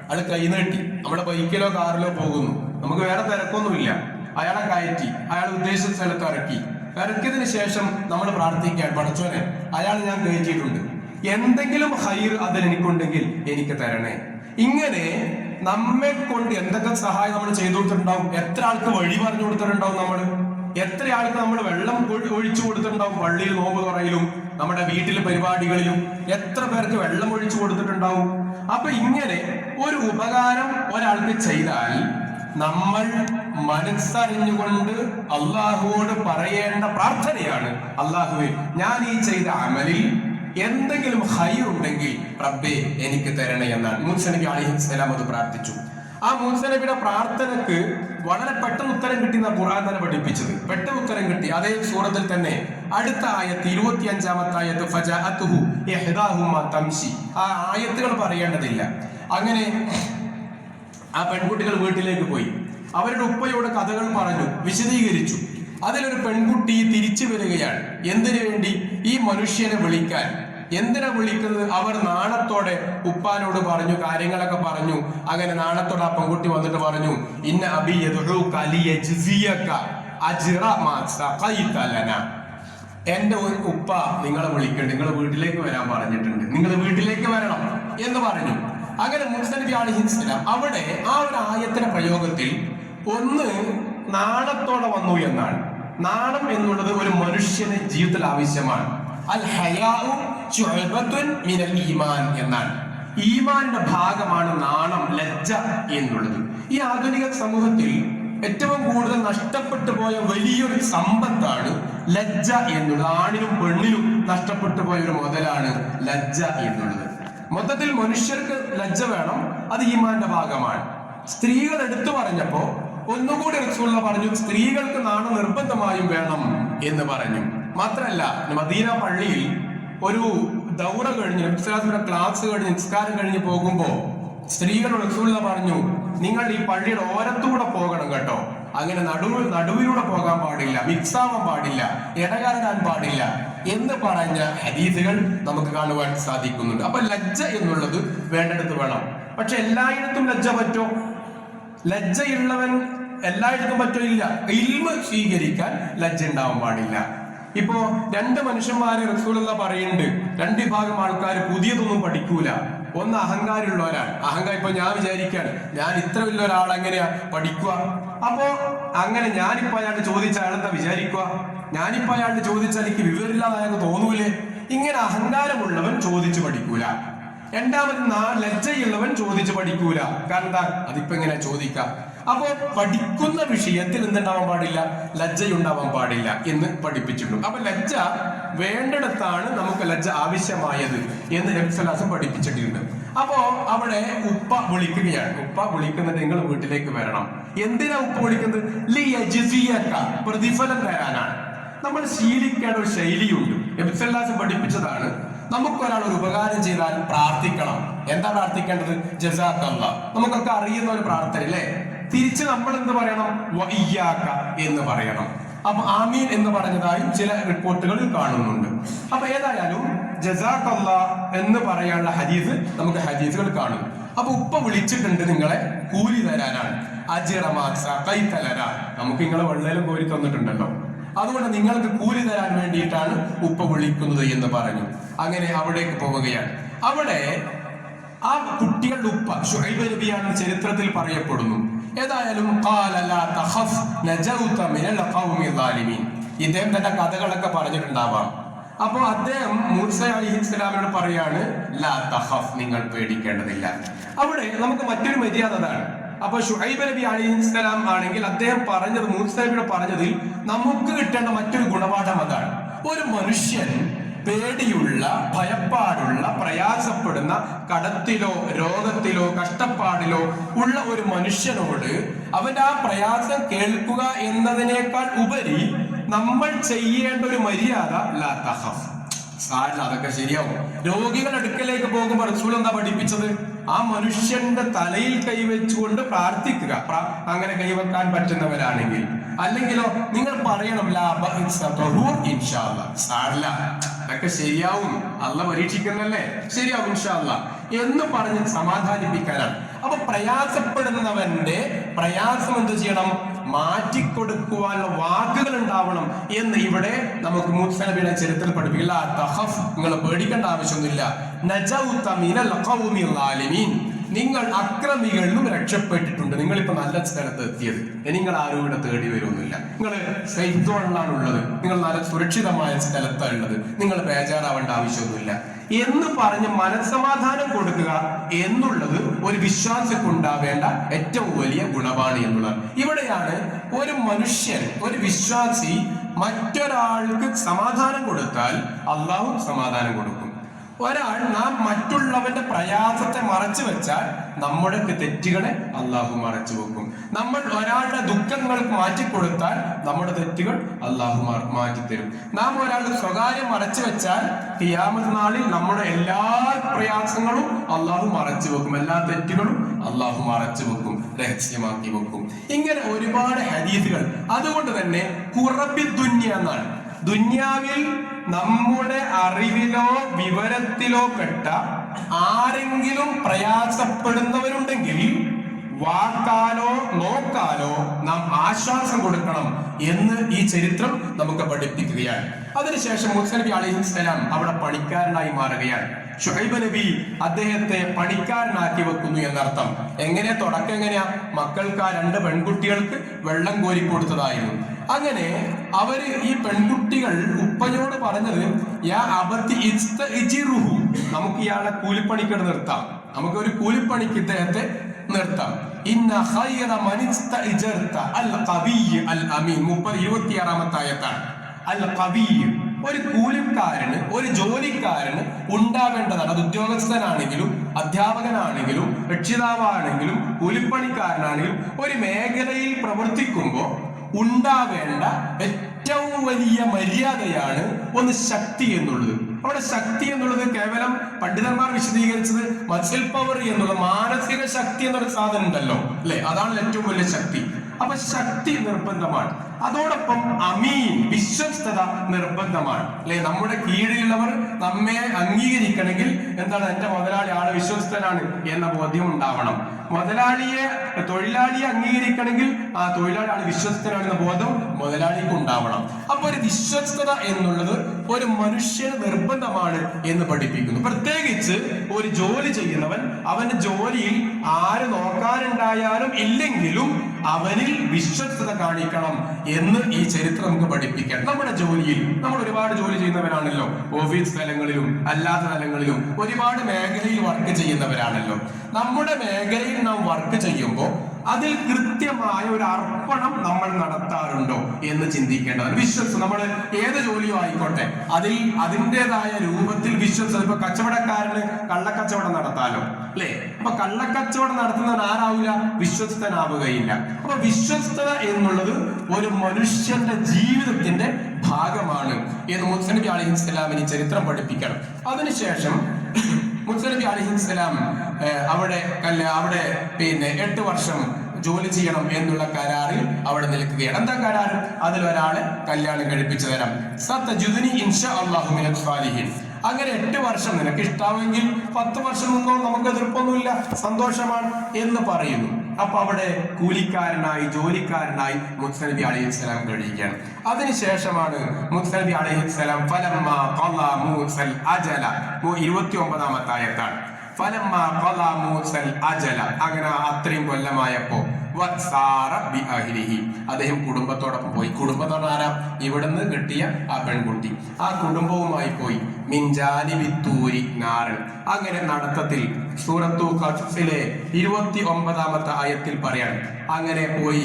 അയാൾ കൈ നീട്ടി നമ്മുടെ ബൈക്കിലോ കാറിലോ പോകുന്നു, നമുക്ക് വേറെ തിരക്കൊന്നുമില്ല, അയാളെ കയറ്റി അയാൾ ഉദ്ദേശിച്ച സ്ഥലത്ത് ഇറക്കിയതിനു ശേഷം നമ്മൾ പ്രാർത്ഥിക്കാൻ, പഠിച്ചോനെ അയാൾ ഞാൻ കയറ്റിയിട്ടുണ്ട്, എന്തെങ്കിലും ഹൈർ അതിൽ എനിക്കുണ്ടെങ്കിൽ എനിക്ക് തരണേ. ഇങ്ങനെ നമ്മെ കൊണ്ട് എന്തൊക്കെ സഹായം നമ്മൾ ചെയ്തു കൊടുത്തിട്ടുണ്ടാവും. എത്ര ആൾക്ക് വഴി പറഞ്ഞു കൊടുത്തിട്ടുണ്ടാവും നമ്മൾ, എത്ര ആൾക്ക് നമ്മൾ വെള്ളം ഒഴിച്ചു കൊടുത്തിട്ടുണ്ടാവും. പള്ളിയിൽ നോമ്പ് തുറയിലും നമ്മുടെ വീട്ടിലെ പരിപാടികളിലും എത്ര പേർക്ക് വെള്ളം ഒഴിച്ചു കൊടുത്തിട്ടുണ്ടാവും. അപ്പൊ ഇങ്ങനെ ഒരു ഉപകാരം ഒരാൾക്ക് ചെയ്താൽ നമ്മൾ മനസ്സറിഞ്ഞുകൊണ്ട് അള്ളാഹുവോട് പറയേണ്ട പ്രാർത്ഥനയാണ്, അള്ളാഹുവേ, ഞാൻ ഈ ചെയ്ത അമലിൽ എന്തെങ്കിലും ഹൈർ ഉണ്ടെങ്കിൽ റബ്ബേ എനിക്ക് തരണേ എന്നാണ്. മൂസ നബി അലൈഹിസ്സലാം അത് പ്രാർത്ഥിച്ചു. ആ മൂസ നബിയുടെ പ്രാർത്ഥനക്ക് വളരെ പെട്ടെന്ന് ഉത്തരം കിട്ടിയെന്ന ഖുർആൻ തന്നെ പഠിപ്പിച്ചത്. പെട്ടെന്ന് ഉത്തരം കിട്ടി. അതേ സൂറത്തിൽ തന്നെ അടുത്ത ആയത്ത് 25-ാമത്തെ ആയത്ത്, ഫജഅതുഹു ഇഹ്ദാഹുമാ തംശി. ആ ആയത്തുകൾ പറയേണ്ടതില്ല. അങ്ങനെ ആ പെൺകുട്ടികൾ വീട്ടിലേക്ക് പോയി അവരുടെ ഉപ്പയോട് കഥകൾ പറഞ്ഞു, വിശദീകരിച്ചു. അതിലൊരു പെൺകുട്ടി തിരിച്ചു വരികയാണ്. എന്തിനു വേണ്ടി? ഈ മനുഷ്യനെ വിളിക്കാൻ. എന്തിനാ വിളിക്കുന്നത്? അവർ നാണത്തോടെ ഉപ്പാനോട് പറഞ്ഞു, കാര്യങ്ങളൊക്കെ പറഞ്ഞു. അങ്ങനെ നാണത്തോടെ ആ പെൺകുട്ടി വന്നിട്ട് പറഞ്ഞു, ഇന്ന അബി യദ്ഉക ലിയജ്സിയക അജ്റ മാ സഖൈത ലനാ. എന്റെ ഉപ്പ നിങ്ങളെ വിളിക്കുന്നുണ്ട്, നിങ്ങൾ വീട്ടിലേക്ക് വരാൻ പറഞ്ഞിട്ടുണ്ട്, നിങ്ങൾ വീട്ടിലേക്ക് വരണം എന്ന് പറഞ്ഞു. അങ്ങനെ മൂസ നബി അലൈഹിസ്സലാം അവിടെ ആ ഒരു ആയത്തിന്റെ പ്രയോഗത്തിൽ ഒന്ന് നാണത്തോടെ വന്നു എന്നാണ്. നാണം എന്നുള്ളത് ഒരു മനുഷ്യന് ജീവിതത്തിൽ ആവശ്യമാണ്. അൽ ഹയാഉ ശുഅബത്തുൻ മിനൽ ഈമാൻ എന്നാണ്. ഈമാനിന്റെ ഭാഗമാണ് നാണം, ലജ്ജ എന്നുള്ളത്. ഈ ആധുനിക സമൂഹത്തിൽ ഏറ്റവും കൂടുതൽ നഷ്ടപ്പെട്ടു പോയ വലിയൊരു സമ്പത്താണ് ലജ്ജ എന്നുള്ളത്. ആണിനും പെണ്ണിനും നഷ്ടപ്പെട്ടു പോയ ഒരു മുതലാണ് ലജ്ജ എന്നുള്ളത്. മൊത്തത്തിൽ മനുഷ്യർക്ക് ലജ്ജ വേണം, അത് ഈമാന്റെ ഭാഗമാണ്. സ്ത്രീകൾ എടുത്തു പറഞ്ഞപ്പോ ഒന്നുകൂടി റസൂലുള്ളാഹി പറഞ്ഞു, സ്ത്രീകൾക്ക് നാണം നിർബന്ധമായും വേണം എന്ന് പറഞ്ഞു. മാത്രല്ല, മദീന പള്ളിയിൽ ഒരു ദൗറ കഴിഞ്ഞ് ക്ലാസ് കഴിഞ്ഞ് നിസ്കാരം കഴിഞ്ഞ് പോകുമ്പോ സ്ത്രീകളോട് റസൂലുള്ളാഹി പറഞ്ഞു, നിങ്ങൾ ഈ പള്ളിയുടെ ഓരത്തൂടെ പോകണം കേട്ടോ, അങ്ങനെ നടുവിലൂടെ പോകാൻ പാടില്ല, മിക്സാവാൻ പാടില്ല, ഇടകലരാൻ പാടില്ല എന്ന് പറഞ്ഞ ഹദീസുകൾ നമുക്ക് കാണുവാൻ സാധിക്കുന്നുണ്ട്. അപ്പൊ ലജ്ജ എന്നുള്ളത് വേണ്ടടുത്ത് വേണം. പക്ഷെ എല്ലായിടത്തും ലജ്ജ പറ്റോ? ലജ്ജയുള്ളവൻ എല്ലായിടത്തും പറ്റോ? ഇല്ല. ഇൽമ സ്വീകരിക്കാൻ ലജ്ജ ഉണ്ടാവാൻ പാടില്ല. ഇപ്പോ രണ്ട് മനുഷ്യന്മാരെ റസൂലുള്ളാഹി പറയുന്നുണ്ട്, രണ്ട് വിഭാഗം ആൾക്കാർ പുതിയതൊന്നും പഠിക്കൂല. ഒന്ന് അഹങ്കാരമുള്ളവരാണ്. അഹങ്കാരം. ഇപ്പൊ ഞാൻ വിചാരിക്കാണ്, ഞാൻ ഇത്ര വലിയ ഒരാൾ എങ്ങനെയാ പഠിക്കുക? അപ്പോ അങ്ങനെ ഞാനിപ്പോ അയാളുടെ ചോദിച്ച അയാളെന്താ വിചാരിക്കുക? ഞാനിപ്പോ അയാളുടെ ചോദിച്ചാൽ എനിക്ക് വിവരമില്ലാതെ അയാൾക്ക് തോന്നൂലേ? ഇങ്ങനെ അഹങ്കാരമുള്ളവൻ ചോദിച്ചു പഠിക്കൂല. രണ്ടാമത് ലജ്ജയുള്ളവൻ ചോദിച്ചു പഠിക്കൂല. കാരണം എന്താ? അതിപ്പോ എങ്ങനെ ചോദിക്കാം? അപ്പോ പഠിക്കുന്ന വിഷയത്തിൽ എന്തുണ്ടാവാൻ പാടില്ല? ലജ്ജയുണ്ടാവാൻ പാടില്ല എന്ന് പഠിപ്പിച്ചിട്ടുണ്ട്. അപ്പൊ ലജ്ജ വേണ്ടിടത്താണ് നമുക്ക് ലജ്ജ ആവശ്യമായത് എന്ന് നബി സല്ലല്ലാഹു അലൈഹി വസല്ലം പഠിപ്പിച്ചിട്ടുണ്ട്. അപ്പോ അവിടെ ഉപ്പ വിളിക്കുകയാണ്. ഉപ്പ വിളിക്കുന്നത് നിങ്ങൾ വീട്ടിലേക്ക് വരണം. എന്തിനാ ഉപ്പ വിളിക്കുന്നത്? ലിയജ്സിയക, പ്രതിഫലം തരാനാണ്. നമ്മൾ ശീലിക്കേണ്ട ഒരു ശൈലിയുണ്ട്. നബി സല്ലല്ലാഹു അലൈഹി വസല്ലം പഠിപ്പിച്ചതാണ്, നമുക്കൊരാൾ ഒരു ഉപകാരം ചെയ്താൽ പ്രാർത്ഥിക്കണം. എന്താ പ്രാർത്ഥിക്കേണ്ടത്? ജസാക്കല്ലാഹ്. നമുക്കൊക്കെ അറിയുന്ന ഒരു പ്രാർത്ഥന അല്ലേ? തിരിച്ച് നമ്മൾ എന്ത് പറയണം? വഇയ്യാക എന്ന് പറയണം. അപ്പൊ ആമീൻ എന്ന് പറഞ്ഞതായും ചില റിപ്പോർട്ടുകളിൽ കാണുന്നുണ്ട്. അപ്പൊ ഏതായാലും ജസാക്കല്ലാഹ് എന്ന് പറയാനുള്ള ഹദീസ് നമുക്ക് ഹദീസുകൾ കാണും. അപ്പൊ ഉപ്പ വിളിച്ചിട്ടുണ്ട് നിങ്ങളെ കൂലി തരാനാണ്. അജ്റ മാ സഖൈത ലനാ, നമുക്ക് നിങ്ങളെ വെള്ളയിലും കോരി തന്നിട്ടുണ്ടല്ലോ. അതുകൊണ്ട് നിങ്ങൾക്ക് കൂലി തരാൻ വേണ്ടിയിട്ടാണ് ഉപ്പ വിളിക്കുന്നത് എന്ന് പറഞ്ഞു. അങ്ങനെ അവിടേക്ക് പോവുകയാണ്. അവിടെ ആ കുട്ടികളുടെ ഉപ്പ ശുഐബ് നബിയാണ് ചരിത്രത്തിൽ പറയപ്പെടുന്നു. ഏതായാലും ഇദ്ദേഹം തന്റെ കഥകളൊക്കെ പറഞ്ഞിട്ടുണ്ടാവാം. അപ്പൊ അദ്ദേഹം മൂസ അലൈഹിസ്സലാമിനോട് പറയാണ്, ലാ തഖഫ്, നിങ്ങൾ പേടിക്കേണ്ടതില്ല. അവിടെ നമുക്ക് മറ്റൊരു മര്യാദ അതാണ്. അപ്പൊ ശുഐബ് നബി അലൈഹിസ്സലാം ആണെങ്കിൽ അദ്ദേഹം പറഞ്ഞത്, മൂസ നബിയോട് പറഞ്ഞതിൽ നമുക്ക് കിട്ടേണ്ട മറ്റൊരു ഗുണപാഠം അതാണ്. ഒരു മനുഷ്യൻ പേടിയുള്ള, ഭയപ്പാടുള്ള, പ്രയാസപ്പെടുന്ന, കടത്തിലോ രോഗത്തിലോ കഷ്ടപ്പാടിലോ ഉള്ള ഒരു മനുഷ്യനോട് അവന്റെ ആ പ്രയാസം കേൾക്കുക എന്നതിനേക്കാൾ ഉപരി നമ്മൾ ചെയ്യേണ്ട ഒരു മര്യാദ ലാ തഖഫ്, സാരില്ല, അതൊക്കെ ശരിയാവും. രോഗികളുടെ അടുക്കലേക്ക് പോകുമ്പോൾ റസൂൽ എന്താ പഠിപ്പിച്ചത്? ആ മനുഷ്യന്റെ തലയിൽ കൈവച്ചുകൊണ്ട് പ്രാർത്ഥിക്കുക, അങ്ങനെ കൈവെക്കാൻ പറ്റുന്നവരാണെങ്കിൽ. അല്ലെങ്കിലോ നിങ്ങൾ പറയണം ഇൻഷാ അല്ലാഹ്, സാരില്ല, അതൊക്കെ ശരിയാവും, അള്ളാഹ് പരീക്ഷിക്കുന്നല്ലേ, ശരിയാവും ഇൻഷാ അല്ലാഹ് എന്ന് പറഞ്ഞ് സമാധാനിപ്പിക്കാനാണ്. അപ്പൊ പ്രയാസപ്പെടുന്നവന്റെ പ്രയാസം എന്ത് ചെയ്യണം? മാറ്റിക്കൊടുക്കുവാനുള്ള വാക്കുകൾ ഉണ്ടാവണം എന്ന് ഇവിടെ നമുക്ക് മൂസ നബിയുടെ ചരിത്രത്തിൽ പഠിപ്പിക്കില്ല. നിങ്ങൾ പേടിക്കേണ്ട ആവശ്യമൊന്നുമില്ല. നജൗത മിനൽ ഖൗമിൽ ളാലിമീൻ, നിങ്ങൾ അക്രമികളിൽ നിന്നും രക്ഷപ്പെട്ടിട്ടുണ്ട്. നിങ്ങളിപ്പോ നല്ല സ്ഥലത്ത് എത്തിയത്, നിങ്ങൾ ആരും ഇവിടെ തേടി വരുമൊന്നുമില്ല. നിങ്ങൾ സേഫ് സോണിലാണ് ഉള്ളത്, നിങ്ങൾ നല്ല സുരക്ഷിതമായ സ്ഥലത്താണ് ഉള്ളത്, നിങ്ങൾ ബേജാറാവേണ്ട ആവശ്യമൊന്നുമില്ല എന്ന് പറഞ്ഞ് മനസ്സമാധാനം കൊടുക്കുക എന്നുള്ളത് ഒരു വിശ്വാസിക്കുണ്ടാവേണ്ട ഏറ്റവും വലിയ ഗുണമാണ് എന്നുള്ളത്. ഇവിടെയാണ് ഒരു മനുഷ്യൻ, ഒരു വിശ്വാസി മറ്റൊരാൾക്ക് സമാധാനം കൊടുത്താൽ അള്ളാഹു സമാധാനം കൊടുക്കും. ഒരാൾ നാം മറ്റുള്ളവന്റെ പ്രയാസത്തെ മറച്ചു വെച്ചാൽ നമ്മുടെ തെറ്റുകളെ അള്ളാഹു മറച്ചു വെക്കും. നമ്മൾ ഒരാളുടെ ദുഃഖങ്ങൾ മാറ്റിക്കൊടുത്താൽ നമ്മുടെ തെറ്റുകൾ അള്ളാഹു മാറ്റിത്തരും. നാം ഒരാളുടെ സ്വകാര്യം മറച്ചു വെച്ചാൽ ഖിയാമത്ത് നാളിൽ നമ്മുടെ എല്ലാ പ്രയാസങ്ങളും അള്ളാഹു മറച്ചു വെക്കും, എല്ലാ തെറ്റുകളും അള്ളാഹു മറച്ചു വെക്കും, രഹസ്യമാക്കി വെക്കും. ഇങ്ങനെ ഒരുപാട് ഹദീസുകൾ. അതുകൊണ്ട് തന്നെ ഖുറബി ദുനിയ എന്നാണ്, ദുന്യാവിൽ നമ്മുടെ അറിവിലോ വിവരത്തിലോ പെട്ട ആരെങ്കിലും പ്രയാസപ്പെടുന്നവരുണ്ടെങ്കിൽ വാക്കാലോ നോക്കാലോ നാം ആശ്വാസം കൊടുക്കണം എന്ന് ഈ ചരിത്രം നമുക്ക് പഠിപ്പിക്കുകയാണ്. അതിനുശേഷം മൂസ നബി അലൈഹിസ്സലാം അവിടെ പണിക്കാരനായി മാറുകയാണ്. ശുഐബ് നബി അദ്ദേഹത്തെ പണിക്കാരനാക്കി വെക്കുന്നു എന്നർത്ഥം. എങ്ങനെ തുടക്കം എങ്ങനെയാ? മക്കൾക്ക് ആ 2 പെൺകുട്ടികൾക്ക് വെള്ളം കോരി കൊടുത്തതായിരുന്നു. അങ്ങനെ അവര് ഈ പെൺകുട്ടികൾ ഉപ്പയോട് പറഞ്ഞത്, യാ അബത്തി ഇസ്തഇജിറുഹു, നമുക്ക് ഇയാളെ കൂലിപ്പണിക്ക് നിർത്താം, നമുക്ക് ഒരു കൂലിപ്പണിക്ക് ഇദ്ദേഹത്തെ നിർത്താം. ഇന്ന ഖൈറ മൻ ഇസ്തഇജർത അൽ ഖവിയ്യ് അൽ അമീൻ, 26-ാമത്തെ ആയത്താണ്. അൽ ഖവിയ്യ്, ഒരു കൂലിക്കാരന്, ഒരു ജോലിക്കാരന് ഉണ്ടാവേണ്ടതാണ്. അത് ഉദ്യോഗസ്ഥനാണെങ്കിലും അധ്യാപകനാണെങ്കിലും രക്ഷിതാവാണെങ്കിലും കൂലിപ്പണിക്കാരനാണെങ്കിലും ഒരു മേഖലയിൽ പ്രവർത്തിക്കുമ്പോൾ ഉണ്ടാവേണ്ട ഏറ്റവും വലിയ മര്യാദയാണ് ഒന്ന് ശക്തി എന്നുള്ളത്. അവിടെ ശക്തി എന്നുള്ളത് കേവലം പണ്ഡിതന്മാർ വിശദീകരിച്ചത് മസിൽ പവർ എന്നുള്ള മാനസിക ശക്തി എന്നൊരു സാധനം ഉണ്ടല്ലോ, അല്ലെ? അതാണ് ഏറ്റവും വലിയ ശക്തി. അപ്പൊ ശക്തി നിർബന്ധമാണ്. അതോടൊപ്പം അമീൻ, വിശ്വസ്തത നിർബന്ധമാണ്, അല്ലെ? നമ്മുടെ കീഴിലുള്ളവർ നമ്മെ അംഗീകരിക്കണമെങ്കിൽ എന്താണ്? എന്റെ മുതലാളി ആള് വിശ്വസ്തനാണ് എന്ന ബോധ്യം ഉണ്ടാവണം. തൊഴിലാളിയെ അംഗീകരിക്കണമെങ്കിൽ ആ തൊഴിലാളി ആള് വിശ്വസ്തനാണെന്ന ബോധം മുതലാളിക്ക് ഉണ്ടാവണം. അപ്പൊ ഒരു വിശ്വസ്തത എന്നുള്ളത് ഒരു മനുഷ്യന് നിർബന്ധമാണ് എന്ന് പഠിപ്പിക്കുന്നു. പ്രത്യേകിച്ച് ഒരു ജോലി ചെയ്യുന്നവൻ അവന്റെ ജോലിയിൽ ആര് നോക്കാനുണ്ടായാലും ഇല്ലെങ്കിലും അവനിൽ വിശ്വസ്തത കാണിക്കണം എന്ന് ഈ ചരിത്രം നമുക്ക് പഠിപ്പിക്കാം. നമ്മുടെ ജോലിയിൽ നമ്മൾ ഒരുപാട് ജോലി ചെയ്യുന്നവരാണല്ലോ, ഓഫീസ് തലങ്ങളിലും അല്ലാത്ത തലങ്ങളിലും ഒരുപാട് മേഖലയിൽ വർക്ക് ചെയ്യുന്നവരാണല്ലോ. നമ്മുടെ മേഖലയിൽ നാം വർക്ക് ചെയ്യുമ്പോൾ അതിൽ കൃത്യമായ ഒരു അർപ്പണം നമ്മൾ നടത്താറുണ്ടോ എന്ന് ചിന്തിക്കേണ്ടതാണ്. വിശ്വസ്ത, നമ്മൾ ഏത് ജോലിയോ ആയിക്കോട്ടെ അതിൽ അതിൻ്റെതായ രൂപത്തിൽ വിശ്വസ്ത. ഇപ്പൊ കച്ചവടക്കാരന് കള്ളക്കച്ചവടം നടത്താലോ, അല്ലെ? അപ്പൊ കള്ളക്കച്ചവടം നടത്തുന്നവൻ ആരാവില്ല? വിശ്വസ്തനാവുകയില്ല. അപ്പൊ വിശ്വസ്തത എന്നുള്ളത് ഒരു മനുഷ്യന്റെ ജീവിതത്തിന്റെ ഭാഗമാണ് എന്ന് മൂസ നബി അലൈഹിസ്സലാമിന് ചരിത്രം പഠിപ്പിക്കണം. അതിനുശേഷം മൂസ നബി അലൈഹിസ്സലാം അവിടെ 8 വർഷം ജോലി ചെയ്യണം എന്നുള്ള കരാറിൽ അവിടെ നിൽക്കുകയാണ്. എന്താ കരാർ? അതിലൊരാളെ കല്യാണം കഴിപ്പിച്ചു തരാം. സതജുദുനി ഇൻഷാ അല്ലാഹു മിനൽ സാലിഹീൻ. അങ്ങനെ 8 വർഷം നിനക്ക് ഇഷ്ടാവെങ്കിൽ 10 വർഷം മുന്നോ നമുക്ക് എതിർപ്പൊന്നുമില്ല, സന്തോഷമാണ് എന്ന് പറയുന്നു. അപ്പൊ അവിടെ കൂലിക്കാരനായി ജോലിക്കാരനായി മുസാ നബി അലൈഹിസ്സലാം കഴിയുകയാണ്. അതിനുശേഷമാണ് മുസാ നബി അലൈഹിസ്സലാം ഫലമ്മാ ഖളാ മൂസൽ അജല 29-ാമത്തെ ആയത്താണ്. ഫലമ്മാ ഖളാ മൂസൽ അജല, അങ്ങനെ അത്രയും കൊല്ലമായപ്പോ അദ്ദേഹം കുടുംബത്തോടൊപ്പം പോയി. കുടുംബത്തോടെ ആരാ? ഇവിടുന്ന് കിട്ടിയ ആ പെൺകുട്ടി, ആ കുടുംബവുമായി പോയി. മിൻജാനിബിത്തൂരി നാരൻ. അങ്ങനെ നടത്തത്തിൽ സൂറത്തു ഖസസിലെ 29-ാമത്തെ ആയത്തിൽ പറയാണ്, അങ്ങനെ പോയി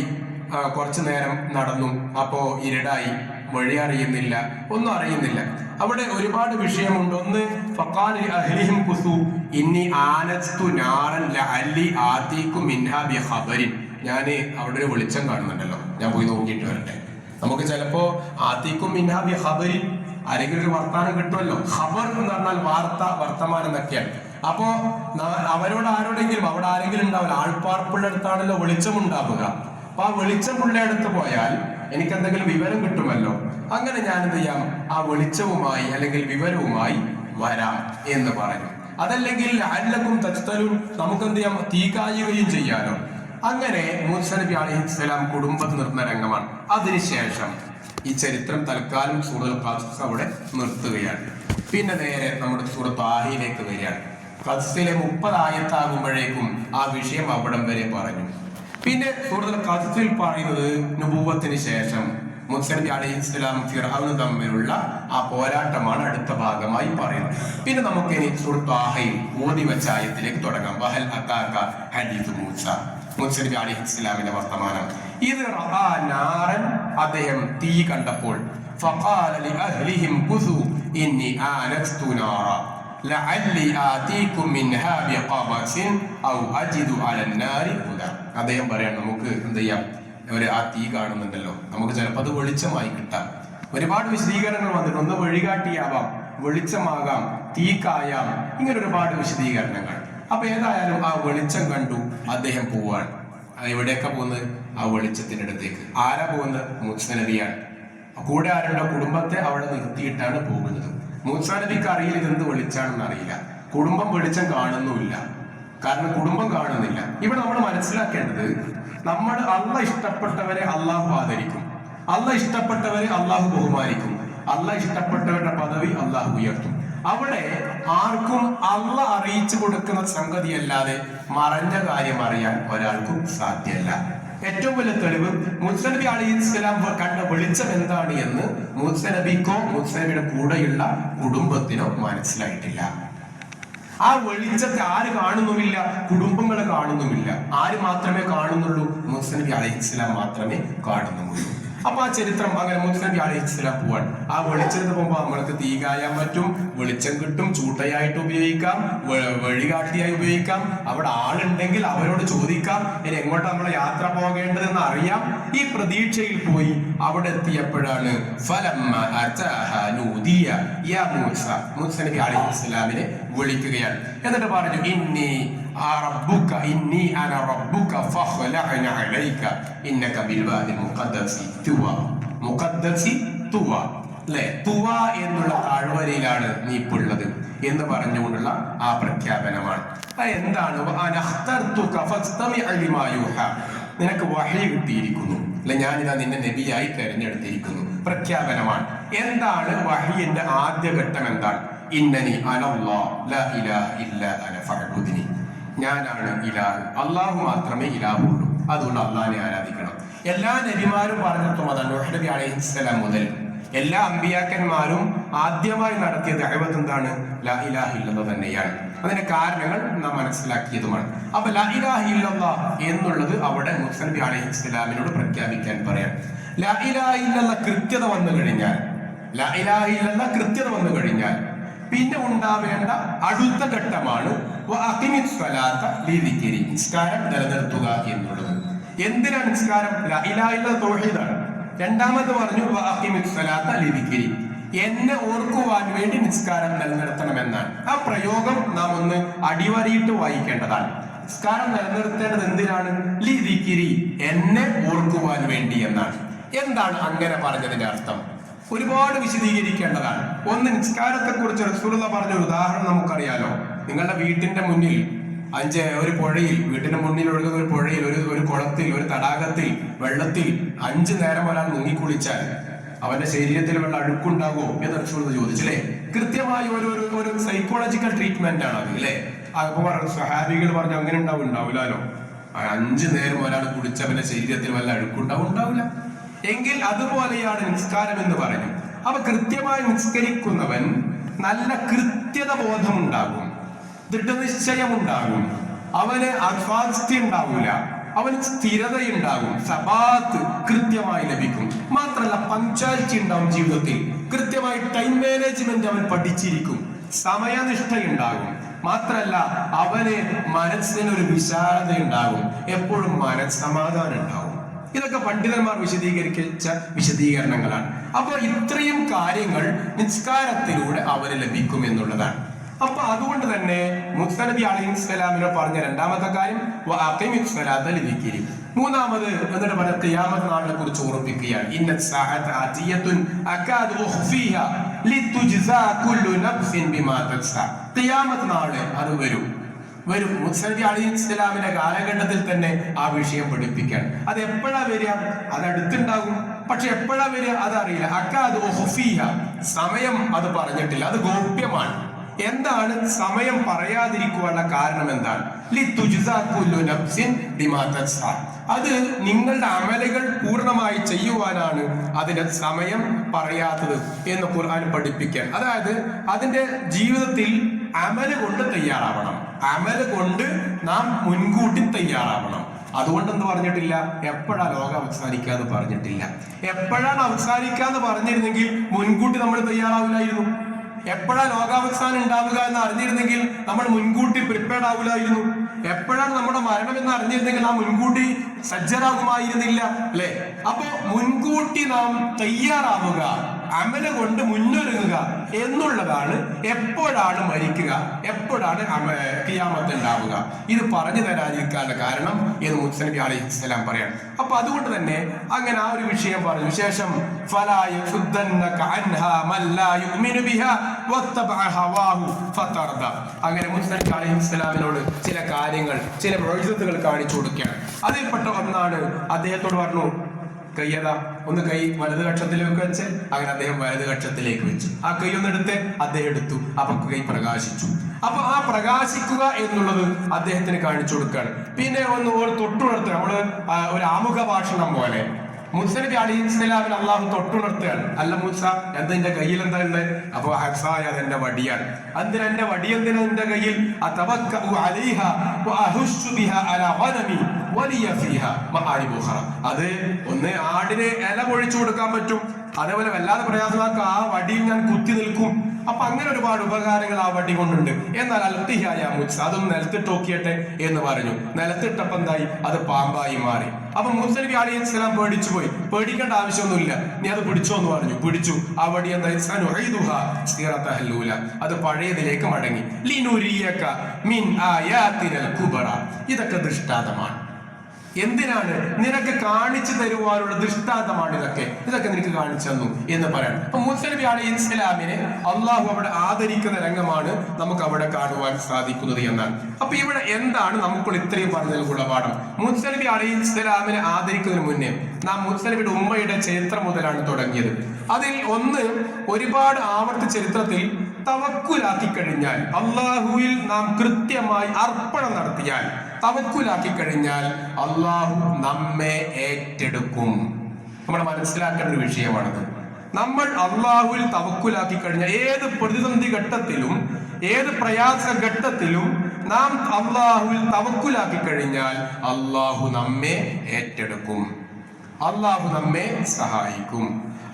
കുറച്ചു നേരം നടന്നു. അപ്പോ ഇരുടായി, വഴി അറിയുന്നില്ല, ഒന്നും അറിയുന്നില്ല. അവിടെ ഒരുപാട് വിഷയമുണ്ട്. ഒന്ന്, ഫഖാല അഹ്ലിഹിം ഖുസു ഇന്നി ആനസ്തു നാറൻ ലഅല്ലി ആതീകും മിൻഹാ ബിഖബരിൻ. ഞാൻ അവിടെ ഒരു വെളിച്ചം കാണുന്നുണ്ടല്ലോ, ഞാൻ പോയി നോക്കിയിട്ട് വരട്ടെ. നമുക്ക് ചിലപ്പോ ആതീകും മിൻഹാ ബിഖബരിൻ, ആരെങ്കിലും ഒരു വർത്താനം കിട്ടുമല്ലോ. ഖബർ എന്ന് പറഞ്ഞാൽ വാർത്ത, വർത്തമാനം എന്നൊക്കെയാണ്. അപ്പോ അവരോട് ആരോടെങ്കിലും, അവിടെ ആരെങ്കിലും ഉണ്ടാവില്ല, ആൾപ്പാർപ്പുള്ള അടുത്താണല്ലോ വെളിച്ചം ഉണ്ടാവുക. അപ്പൊ ആ വെളിച്ചമുള്ള അടുത്ത് പോയാൽ എനിക്ക് എന്തെങ്കിലും വിവരം കിട്ടുമല്ലോ. അങ്ങനെ ഞാൻ എന്ത് ചെയ്യാം, ആ വെളിച്ചവുമായി അല്ലെങ്കിൽ വിവരവുമായി വരാം എന്ന് പറഞ്ഞു. അതല്ലെങ്കിൽ അല്ലക്കും തജ്തലൂൻ, നമുക്ക് എന്ത് ചെയ്യാം, തീ കായുകയും ചെയ്യാലോ. അങ്ങനെ മൂസാ നബി അലൈഹിസ്സലാം കുടുംബത്തിൽ നിർത്തുന്ന രംഗമാണ്. അതിനുശേഷം ഈ ചരിത്രം തൽക്കാലം സൂറത്തുൽ ഖസസ് അവിടെ നിർത്തുകയാണ്. പിന്നെ നേരെ നമ്മുടെ സൂറത്ത് ആഹയിലേക്ക് വരികയാണ്. ഖസസിലെ 30 ആയത്താകുമ്പോഴേക്കും ആ വിഷയം അവിടം വരെ പറഞ്ഞു. പിന്നെ സൂറത്തുൽ ഖസസിൽ പറയുന്നത് നുബുവത്തിന് ശേഷം മൂസാ നബി അലൈഹിസ്സലാം ഫിർഔനും തമ്മിലുള്ള ആ പോരാട്ടമാണ് അടുത്ത ഭാഗമായി പറയുന്നത്. പിന്നെ നമുക്ക് ഇനി സൂറത്ത് ആഹയിൽ ഓതി വെച്ച ആയത്തിലേക്ക് തുടങ്ങാം. വഹൽ അതാക ഹദീസ് മൂസ, മൂസാ നബി അലൈഹിസ്സലാമിന്റെ വർത്തമാനം. ഇത് റഅ നാരൻ, അദ്ദേഹം തീ കണ്ടപ്പോൾ, ഫഖാല ലിഅഹ്ലിഹിം ഖുസു ഇന്നി ആനസ്തു നാറ ലഅല്ലി ആതീകും മിൻഹാ ബിഖബസിൻ ഔ അജിദു അലന്നാരി ഹുദ. അദ്ദേഹം പറയാൻ, നമുക്ക് എന്ത് ചെയ്യാം, ആ തീ കാണുന്നുണ്ടല്ലോ, നമുക്ക് ചിലപ്പോൾ അത് വെളിച്ചമായി കിട്ടാം. ഒരുപാട് വിശദീകരണങ്ങൾ വന്നിട്ടുണ്ട്. ഒന്ന് വഴികാട്ടിയാവാം, വെളിച്ചമാകാം, തീക്കായാം, ഇങ്ങനെ ഒരുപാട് വിശദീകരണങ്ങൾ. അപ്പൊ ഏതായാലും ആ വെളിച്ചം കണ്ടു, അദ്ദേഹം പോവാണ്. എവിടെയൊക്കെ പോകുന്നത്? ആ വെളിച്ചത്തിന്റെ അടുത്തേക്ക്. ആരാ പോകുന്നത്? മൂസാ നബിയാണ്. കൂടെ ആരുടെ? കുടുംബത്തെ അവിടെ നിർത്തിയിട്ടാണ് പോകുന്നത്. മൂസാ നബിക്ക് അറിയില്ല ഇതെന്ത് വെളിച്ചാണെന്ന് അറിയില്ല. കുടുംബം വെളിച്ചം കാണുന്നുമില്ല, കാരണം കുടുംബം കാണുന്നില്ല. ഇവിടെ നമ്മൾ മനസ്സിലാക്കേണ്ടത്, നമ്മൾ അള്ളാഹ് ഇഷ്ടപ്പെട്ടവരെ അള്ളാഹു ആദരിക്കും, അള്ളാഹ് ഇഷ്ടപ്പെട്ടവരെ അള്ളാഹു ബഹുമാനിക്കും, അള്ളാഹ് ഇഷ്ടപ്പെട്ടവരുടെ പദവി അള്ളാഹു ഉയർത്തും. അവിടെ ആർക്കും അള്ളാഹ് അറിയിച്ചു കൊടുക്കുന്ന സംഗതിയല്ലാതെ മറഞ്ഞ കാര്യം അറിയാൻ ഒരാൾക്കും സാധ്യമല്ല. ഏറ്റവും വലിയ തെളിവ് മൂസാ നബി അലൈഹിസ്സലാം കണ്ട വെളിച്ചം എന്താണ് എന്ന് മൂസാ നബിക്കോ മൂസാ നബിയുടെ കൂടെയുള്ള കുടുംബത്തിനോ മനസ്സിലായിട്ടില്ല. ആ വെളിച്ചത്തെ ആര് കാണുന്നുമില്ല? കുടുംബങ്ങൾ കാണുന്നുമില്ല. ആര് മാത്രമേ കാണുന്നുള്ളൂ? മൂസാ നബി അലൈഹിസ്സലാം മാത്രമേ കാണുന്നുള്ളൂ. അപ്പൊ ആ ചരിത്രം അങ്ങനെ മൂസാ നബി അലൈഹിസ്സലാം പോവാൻ. ആ വെളിച്ചത്തിന് പോകുമ്പോൾ നമ്മൾക്ക് തീ കായാൻ പറ്റും, വെളിച്ചം കിട്ടും, ചൂട്ടയായിട്ട് ഉപയോഗിക്കാം, വഴികാട്ടിയായി ഉപയോഗിക്കാം. അവിടെ ആളുണ്ടെങ്കിൽ അവരോട് ചോദിക്കാം, ഇനി എങ്ങോട്ട് നമ്മൾ യാത്ര പോകേണ്ടതെന്ന് അറിയാം. ഈ പ്രതീക്ഷയിൽ പോയി അവിടെ എത്തിയപ്പോഴാണ് മൂസാ നബി അലൈഹിസ്സലാമിനെ വിളിക്കുകയാണ്. എന്നിട്ട് പറഞ്ഞു, ഇന്നി അന റബ്ബുക ഫഖ്ലഅന അലൈക ഇന്നക ബിൽവാദിൽ മുഖദ്ദസി തുവ. അല്ലെ, തുവ എന്നുള്ള താഴ്വരയിലാണ് നീ ഇപ്പോൾ ഉള്ളത് എന്ന് പറഞ്ഞുകൊണ്ടുള്ള ആ പ്രഖ്യാപനമാണ്. എന്താണ്? നിനക്ക് വഹി കിട്ടിയിരിക്കുന്നു, അല്ലെ, ഞാനിതാ നിന്നെ നബിയായി തെരഞ്ഞെടുത്തിരിക്കുന്നു. പ്രഖ്യാപനമാണ്. എന്താണ് വഹിയുടെ ആദ്യ ഘട്ടം? എന്താണ്? ഇന്നനി അനല്ലാഹ് ലാ ഇലാഹ ഇല്ലാ അന ഫഅബ്ദുനി. ഞാനാണ് ഇലാഹ്, അള്ളാഹു മാത്രമേ ഇലാഹുള്ളൂ, അതുകൊണ്ട് അള്ളാഹിനെ ആരാധിക്കണം. എല്ലാ നബിമാരും പറഞ്ഞിട്ടും അതാണ്. നൂഹ് നബി അലൈഹിസ്സലാം മുതൽ എല്ലാ അമ്പിയാക്കന്മാരും ആദ്യമായി നടത്തിയ ദഅവത്ത് എന്താണ്? ലാ ഇലാഹ ഇല്ലല്ലാഹ് തന്നെയാണ്. അതിന്റെ കാരണങ്ങൾ നാം മനസ്സിലാക്കിയതുമാണ്. അപ്പൊ ലാ ഇലാഹ ഇല്ലല്ലാഹ് എന്നുള്ളത് അവിടെ മൂസാ നബി അലൈഹിസ്സലാമിനോട് പ്രഖ്യാപിക്കാൻ പറയാം. ലാ ഇലാഹ ഇല്ലല്ലാഹ് കൃത്യത വന്നു കഴിഞ്ഞാൽ, ലാ ഇലാഹ ഇല്ലല്ലാഹ് കൃത്യത വന്നു കഴിഞ്ഞാൽ പിന്നെ ഉണ്ടാവേണ്ട അടുത്ത ഘട്ടമാണ് നിസ്കാരം നിലനിർത്തുക എന്നുള്ളത്. എന്തിനാണ് നിസ്കാരം? ലാ ഇലാഹ ഇല്ലല്ലാഹ് തൗഹീദാണ്. രണ്ടാമത് പറഞ്ഞു എന്നെ ഓർക്കുവാൻ വേണ്ടി നിസ്കാരം നിലനിർത്തണമെന്നാണ്. ആ പ്രയോഗം നാം ഒന്ന് അടിവരയിട്ട് വായിക്കേണ്ടതാണ്. നിസ്കാരം നിലനിർത്തേണ്ടത് എന്തിനാണ്? ലിദിക്രി, എന്നെ ഓർക്കുവാൻ വേണ്ടി എന്നാണ്. എന്താണ് അങ്ങനെ പറഞ്ഞതിന്റെ അർത്ഥം? ഒരുപാട് വിശദീകരിക്കേണ്ടതാണ്. ഒന്ന്, നിസ്കാരത്തെ കുറിച്ച് റസൂലുള്ളാഹി പറഞ്ഞ ഒരു ഉദാഹരണം നമുക്കറിയാലോ. നിങ്ങളുടെ വീട്ടിന്റെ മുന്നിൽ ഒരു പുഴയിൽ, വീട്ടിന് മുന്നിൽ ഒഴുകുന്ന ഒരു പുഴയിൽ, ഒരു കുളത്തിൽ, ഒരു തടാകത്തിൽ, വെള്ളത്തിൽ 5 നേരം ഒരാൾ മുങ്ങിക്കുളിച്ചാൽ അവന്റെ ശരീരത്തിൽ വല്ല അഴുക്കുണ്ടാകുമോ എന്ന് റസൂൽ ചോദിച്ചല്ലേ. കൃത്യമായി ഒരു സൈക്കോളജിക്കൽ ട്രീറ്റ്മെന്റ് ആണ് അത് അല്ലേ. അപ്പൊ സഹാബികൾ പറഞ്ഞു അങ്ങനെ ഉണ്ടാവില്ലല്ലോ. 5 നേരം ഒരാൾ കുളിച്ചവന്റെ ശരീരത്തിൽ വല്ല അഴുക്കുണ്ടാവില്ല. എങ്കിൽ അതുപോലെയാണ് നിസ്കാരം എന്ന് പറഞ്ഞു. അപ്പൊ കൃത്യമായി നിസ്കരിക്കുന്നവൻ നല്ല കൃത്യത ബോധമുണ്ടാകും, ദൃഢനിശ്ചയമുണ്ടാകും, അവന് അസ്വാസ്ഥ്യം ഉണ്ടാവില്ല, അവന് സ്ഥിരതയുണ്ടാകും, സബാത്ത് കൃത്യമായി ലഭിക്കും. മാത്രമല്ല പങ്ക്ച്വാലിറ്റി ഉണ്ടാവും ജീവിതത്തിൽ. കൃത്യമായി ടൈം മാനേജ്മെന്റ് അവൻ പഠിച്ചിരിക്കും, സമയനിഷ്ഠയുണ്ടാകും. മാത്രല്ല അവന് മനസ്സിനൊരു വിശാലത ഉണ്ടാകും, എപ്പോഴും മനസ്സമാധാനം ഉണ്ടാവും. ഇതൊക്കെ പണ്ഡിതന്മാർ വിശദീകരിച്ച വിശദീകരണങ്ങളാണ്. അപ്പോൾ ഇത്രയും കാര്യങ്ങൾ നിസ്കാരത്തിലൂടെ അവന് ലഭിക്കും എന്നുള്ളതാണ്. അപ്പൊ അതുകൊണ്ട് തന്നെ മുസാ നബി അലൈഹിസ്സലാമിനെ പറഞ്ഞ രണ്ടാമത്തെ കാര്യം മൂന്നാമത് എന്നിട്ട് പറഞ്ഞ ഖിയാമത്ത് നാളിനെ കുറിച്ച് ഓർമ്മിപ്പിക്കുകയാണ്. ഖിയാമത്ത് നാള് അത് വരും. മുസാ നബി അലൈഹിസ്സലാമിന്റെ കാലഘട്ടത്തിൽ തന്നെ ആ വിഷയം പഠിപ്പിക്കാൻ. അത് എപ്പോഴാ വരിക? അത് അടുത്തുണ്ടാകും, പക്ഷെ എപ്പോഴാ വരിക അതറിയില്ല. സമയം അത് പറഞ്ഞിട്ടില്ല, അത് ഗോപ്യമാണ്. എന്താണ് സമയം പറയാതിരിക്കുവാനുള്ള കാരണം? എന്താണ്? അത് നിങ്ങളുടെ അമലുകൾ പൂർണ്ണമായി ചെയ്യുവാനാണ് അതിന്റെ സമയം പറയാത്തത് എന്ന് ഖുർആൻ പഠിപ്പിക്കാൻ. അതായത് അതിന്റെ ജീവിതത്തിൽ അമല് കൊണ്ട് തയ്യാറാവണം, അമല് കൊണ്ട് നാം മുൻകൂട്ടി തയ്യാറാവണം. അതുകൊണ്ട് എന്ത് പറഞ്ഞിട്ടില്ല? എപ്പോഴാ ലോകം അവസാനിക്കാന്ന് പറഞ്ഞിട്ടില്ല. എപ്പോഴാണ് അവസാനിക്കാന്ന് പറഞ്ഞിരുന്നെങ്കിൽ മുൻകൂട്ടി നമ്മൾ തയ്യാറാവില്ലായിരുന്നു. എപ്പോഴാ ലോകാവസാനം ഉണ്ടാവുക എന്ന് അറിഞ്ഞിരുന്നെങ്കിൽ നമ്മൾ മുൻകൂട്ടി പ്രിപ്പയർഡ് ആവില്ലായിരുന്നു. എപ്പോഴാണ് നമ്മുടെ മരണം എന്ന് അറിഞ്ഞിരുന്നെങ്കിൽ നാം മുൻകൂട്ടി സജ്ജരാകുമായിരുന്നില്ല അല്ലെ. അപ്പൊ മുൻകൂട്ടി നാം തയ്യാറാവുക, അമല കൊണ്ട് മുന്നൊരുങ്ങുക എന്നുള്ളതാണ്. എപ്പോഴാണ് മരിക്കുക, എപ്പോഴാണ് ഖിയാമത്ത് ഉണ്ടാവുക, ഇത് പറഞ്ഞു തരാതിരിക്കാനുള്ള കാരണം എന്ന് മുസാ നബി അലൈഹിസ്സലാം പറയാണ്. അപ്പൊ അതുകൊണ്ട് തന്നെ അങ്ങനെ ആ ഒരു വിഷയം പറഞ്ഞു. ശേഷം അങ്ങനെ മുസാ നബി അലൈഹിസ്സലാമിനോട് ചില കാര്യങ്ങൾ, ചില മുഅ്ജിസത്തുകൾ കാണിച്ചു കൊടുക്കുകയാണ്. അതിൽപ്പെട്ട ഒന്നാണ് അദ്ദേഹത്തോട് പറഞ്ഞു, കയ്യതാ ഒന്ന് കൈ വലത് കക്ഷത്തിലേക്ക് വെച്ച്. അങ്ങനെ അദ്ദേഹം വലത് കക്ഷത്തിലേക്ക് വെച്ചു. ആ കൈ ഒന്ന് എടുത്ത് അദ്ദേഹം എടുത്തു. അപ്പൊ കൈ പ്രകാശിച്ചു. അപ്പൊ ആ പ്രകാശിക്കുക എന്നുള്ളത് അദ്ദേഹത്തിന് കാണിച്ചു കൊടുക്കുകയാണ്. പിന്നെ ഒന്ന് തൊട്ടുണർത്തുക, നമ്മള് ഒരു ആമുഖ ഭാഷണം പോലെ മുസാ നബി അലൈഹിസ്സലാമിനെ അള്ളാഹു തൊട്ടുണർത്തുകയാണ്. അല്ല മൂസ, എന്താ കയ്യിൽ എന്താ ഉള്ളത്? അപ്പൊ ഹസായ, അതെന്റെ വടിയാണ്. എന്തിനാ എന്റെ വടി? എന്തിനാ എന്റെ കയ്യിൽ? അത് ഒന്ന് ആടിന് ഇല പൊഴിച്ചു കൊടുക്കാൻ പറ്റും, അതേപോലെ വല്ലാതെ പ്രയാസമാക്കുക, ആ വടിയിൽ ഞാൻ കുത്തി നിൽക്കും. അപ്പൊ അങ്ങനെ ഒരുപാട് ഉപകാരങ്ങൾ ആ വടി കൊണ്ടുണ്ട്. എന്നാൽ അൽത്തിഹായ മൂസ, അതൊന്ന് നിലത്തിട്ട് നോക്കിയട്ടെ എന്ന് പറഞ്ഞു. നിലത്തിട്ടപ്പോ എന്തായി? അത് പാമ്പായി മാറി. അപ്പൊ മൂസാ നബി അലൈഹിസ്സലാം പേടിച്ചു പോയി. പേടിക്കേണ്ട ആവശ്യമൊന്നുമില്ല, നീ അത് പിടിച്ചോ എന്ന് പറഞ്ഞു. പിടിച്ചു. ആ വടി എന്തായി? അത് പഴയതിലേക്ക് മടങ്ങി. ഇതൊക്കെ ദൃഷ്ടാന്തമാണ്. എന്തിനാണ്? നിനക്ക് കാണിച്ചു തരുവാനുള്ള ദൃഷ്ടാന്തമാണ് ഇതൊക്കെ നിനക്ക് കാണിച്ചു തന്നു എന്ന് പറയാം. അപ്പൊ മൂസാ നബി അലൈഹിസ്സലാമിനെ അള്ളാഹു അവിടെ ആദരിക്കുന്ന രംഗമാണ് നമുക്ക് അവിടെ കാണുവാൻ സാധിക്കുന്നത് എന്നാണ്. അപ്പൊ ഇവിടെ എന്താണ് നമുക്ക് ഇത്രയും പറഞ്ഞതിൽ ഗുണപാഠം? മൂസാ നബി അലൈഹിസ്സലാമിനെ ആദരിക്കുന്നതിന് മുന്നേ നാം മൂസാ നബിയുടെ ഉമ്മയുടെ ചരിത്രം മുതലാണ് തുടങ്ങിയത്. അതിൽ ഒന്ന്, ഒരുപാട് ആവർത്തി ചരിത്രത്തിൽ തവക്കുലാക്കി കഴിഞ്ഞാൽ, അള്ളാഹുവിൽ നാം കൃത്യമായി അർപ്പണം നടത്തിയാൽ, തവക്കുലാക്കി കഴിഞ്ഞാൽ അള്ളാഹു നമ്മെ ഏറ്റെടുക്കും. നമ്മൾ മനസ്സിലാക്കേണ്ട ഒരു വിഷയമാണത്. നമ്മൾ അള്ളാഹുവിൽ തവക്കുലാക്കി കഴിഞ്ഞാൽ ഏത് പ്രതിസന്ധി ഘട്ടത്തിലും, ഏത് പ്രയാസ ഘട്ടത്തിലും നാം അള്ളാഹുവിൽ തവക്കുലാക്കി കഴിഞ്ഞാൽ അള്ളാഹു നമ്മെ ഏറ്റെടുക്കും, അള്ളാഹു നമ്മെ സഹായിക്കും.